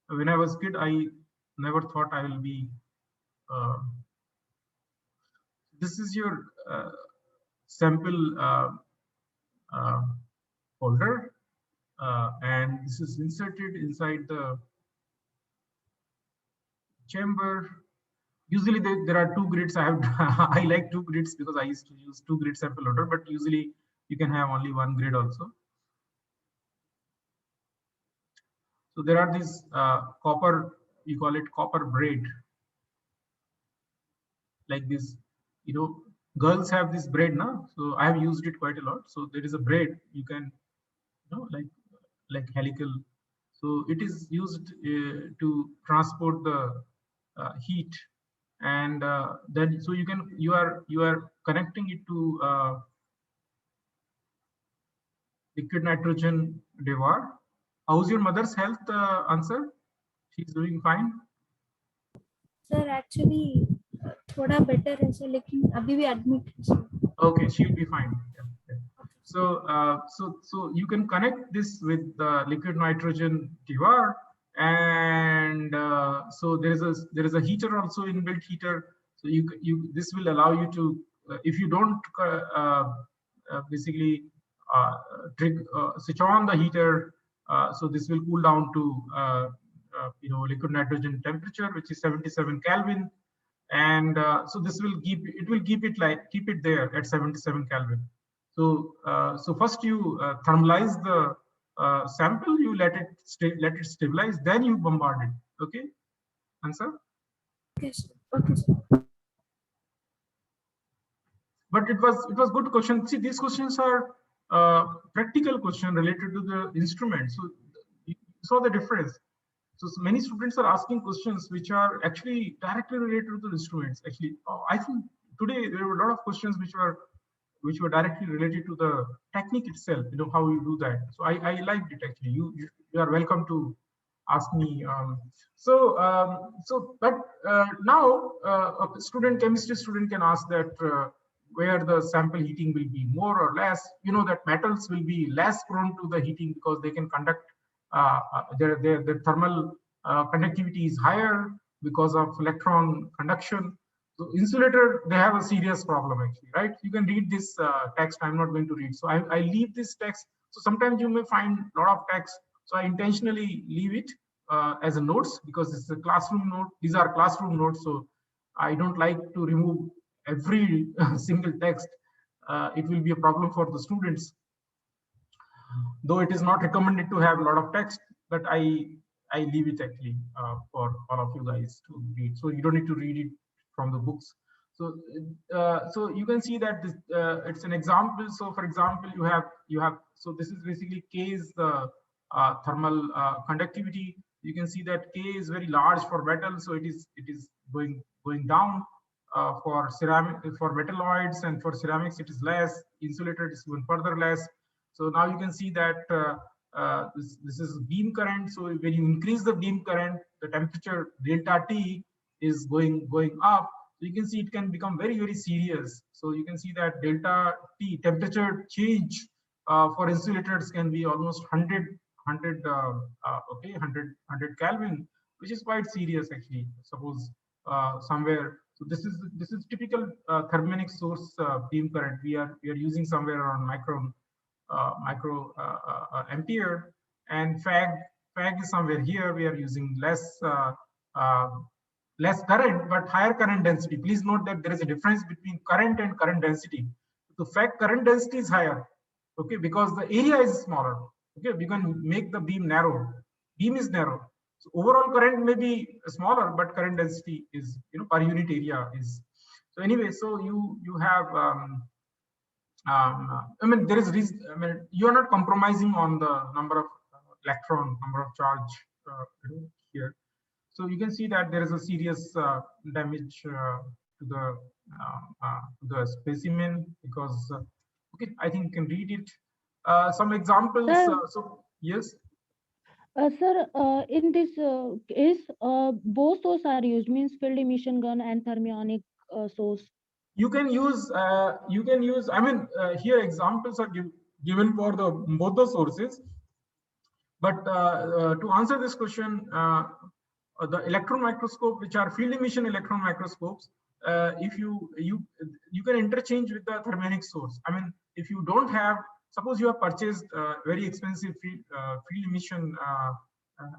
When I was a kid, I never thought I will be. This is your sample folder, and this is inserted inside the chamber. Usually there are two grids. I have I like two grids because I used to use two grid sample loader, but usually you can have only one grid also. So there are these copper, you call it copper braid, like this, you know, girls have this braid now. So I have used it quite a lot. So there is a braid you can, you know, like helical. So it is used to transport the heat, and then so you are connecting it to liquid nitrogen devar. How's your mother's health, answer? She's doing fine. Sir actually थोड़ा better है sir, लेकिन अभी भी admit है sir. Okay, she'll be fine. Yeah. So you can connect this with the liquid nitrogen devar, and so there is a heater also, inbuilt heater. So this will allow you to, if you don't basically switch on the heater, so this will cool down to you know, liquid nitrogen temperature, which is 77 Kelvin. And so this will keep it there at 77 Kelvin. So so first you thermalize the sample, you let it stabilize, then you bombard it. Okay, answer? Okay, sir. Okay, sir. But it was good question. See, these questions are practical question related to the instrument. So you saw the difference. So many students are asking questions which are actually directly related to the instruments. Actually, I think today there were a lot of questions which were directly related to the technique itself. You know, how you do that. So I liked it actually. You are welcome to ask me. But now a chemistry student can ask that where the sample heating will be more or less. You know that metals will be less prone to the heating because they can conduct. Their thermal conductivity is higher because of electron conduction. So insulator, they have a serious problem actually, right? You can read this text. I'm not going to read. So I leave this text. So sometimes you may find a lot of text. So I intentionally leave it as a notes because it's a classroom note. These are classroom notes. So I don't like to remove every single text. It will be a problem for the students. Though it is not recommended to have a lot of text, but I leave it actually for all of you guys to read. So you don't need to read it from the books. So so you can see that this, it's an example. So for example, you have so this is basically K is the thermal conductivity. You can see that K is very large for metal, so it is going down. For ceramic, for metalloids, and for ceramics it is less. Insulator is even further less. So now you can see that this is beam current. So when you increase the beam current, the temperature delta T is going up. So you can see it can become very, very serious. So you can see that delta T temperature change for insulators can be almost 100 Kelvin, which is quite serious actually. Suppose somewhere. So this is typical thermionic source beam current. We are using somewhere around micro ampere, and fag is somewhere here. We are using less current but higher current density. Please note that there is a difference between current and current density. So fag current density is higher, okay, because the area is smaller. Okay, we can make the beam narrow. Beam is narrow. So overall current may be smaller, but current density is, you know, per unit area is. So anyway, so you have I mean, there is reason. I mean, you are not compromising on the number of electron, number of charge here. So you can see that there is a serious damage to the specimen because okay, I think you can read it. Some examples. So yes. Sir, in this case, both sources are used, means field emission gun and thermionic source. You can use I mean here examples are given for the both the sources, but to answer this question, the electron microscope, which are field emission electron microscopes, if you can interchange with the thermionic source. I mean, if you don't have, suppose you have purchased very expensive field emission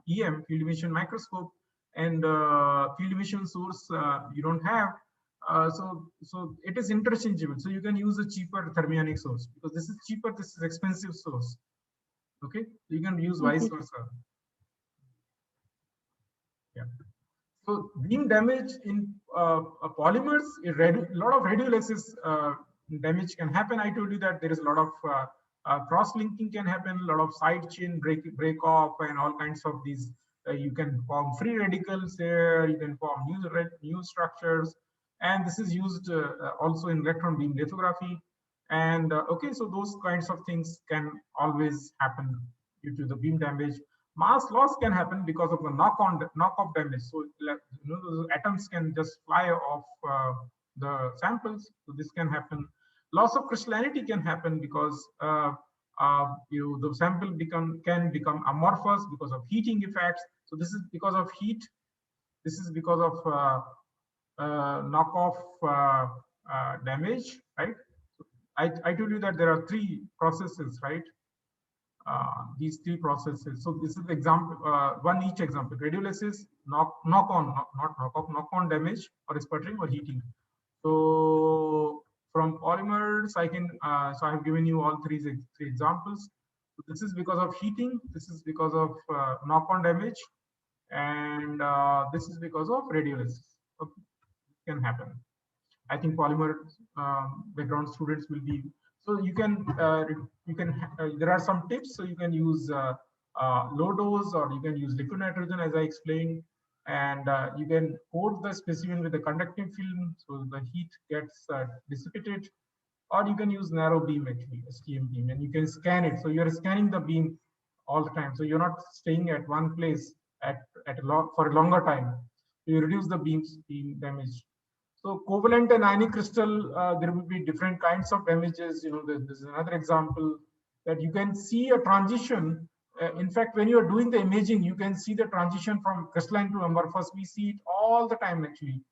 EM, field emission microscope, and field emission source you don't have. So it is interchangeable. So you can use a cheaper thermionic source because this is cheaper, this is expensive source. Okay, you can use vice versa. Yeah. So beam damage in polymers, a lot of radiolysis damage can happen. I told you that there is a lot of cross-linking can happen, a lot of side chain break off, and all kinds of these. You can form free radicals here. You can form new structures, and this is used also in electron beam lithography. And okay, so those kinds of things can always happen due to the beam damage. Mass loss can happen because of the knock-off damage. So those atoms can just fly off the samples. So this can happen. Loss of crystallinity can happen because the sample can become amorphous because of heating effects. So this is because of heat. This is because of knock-off damage, right? So I told you that there are three processes, right? These three processes. So this is the example, one each example. Radiolysis, knock-on damage, or sputtering or heating. So from polymers, I can so I have given you all three examples. So this is because of heating. This is because of knock-on damage, and this is because of radiolysis. Okay. Can happen. I think polymer background students will be. So you can there are some tips. So you can use low dose, or you can use liquid nitrogen, as I explained, and you can coat the specimen with a conductive film so the heat gets dissipated, or you can use narrow beam, actually STM beam, and you can scan it. So you are scanning the beam all the time. So you're not staying at one place for a longer time. You reduce the beam damage. So covalent and ionic crystal, there will be different kinds of damages. This is another example that you can see a transition. In fact, when you are doing the imaging, you can see the transition from crystalline to amorphous. We see it all the time, actually,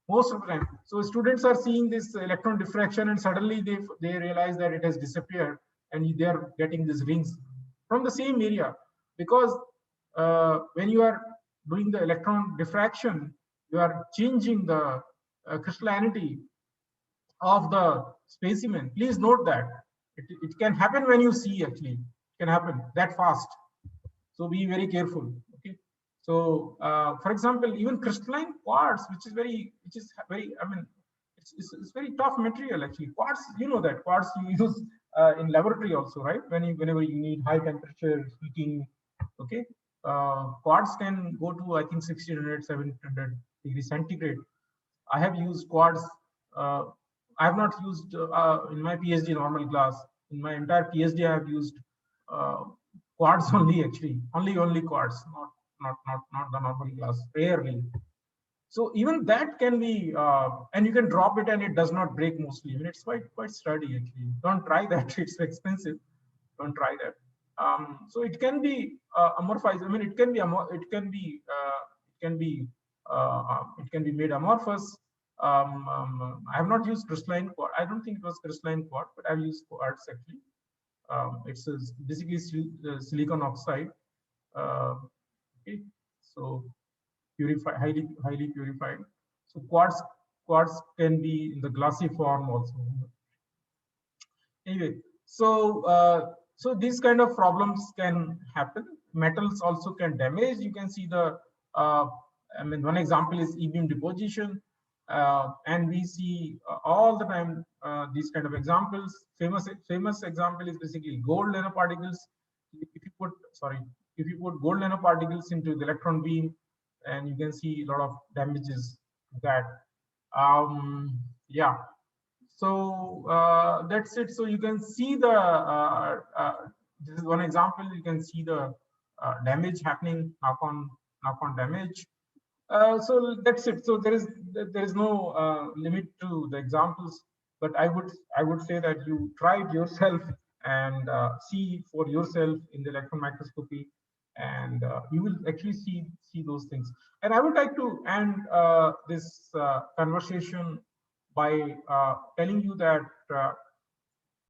most of the time. So students are seeing this electron diffraction, and suddenly they realize that it has disappeared, and they are getting these rings from the same area, because when you are doing the electron diffraction, you are changing the crystallinity of the specimen. Please note that it can happen when you see, actually it can happen that fast. So be very careful. Okay. So for example, even crystalline quartz, which is very, I mean, it's very tough material, actually. Quartz, you know that quartz you use in laboratory also, right? Whenever you need high temperature heating. Okay. Quartz can go to, I think, 1600, 700 degrees centigrade. I have used quartz. I have not used in my PhD normal class. In my entire PhD, I have used quartz only, actually, only quartz, not the normal class, rarely. So even that can be, and you can drop it and it does not break mostly. I mean, it's quite sturdy, actually. Don't try that; it's expensive. Don't try that. So it can be amorphized. I mean, it can be made amorphous. I have not used crystalline quartz. I don't think it was crystalline quartz, but I've used quartz, actually. It's basically silicon oxide. Okay, so highly purified. So quartz can be in the glassy form also. Anyway, so these kind of problems can happen. Metals also can damage. You can see the I mean, one example is e-beam deposition, and we see all the time these kind of examples. Famous example is basically gold nanoparticles. If you put gold nanoparticles into the electron beam, and you can see a lot of damages that. Yeah. So that's it. So you can see this is one example. You can see the damage happening, knock-on damage. So that's it. So there is no limit to the examples, but I would say that you try it yourself and see for yourself in the electron microscopy, and you will actually see those things. And I would like to end this conversation by telling you that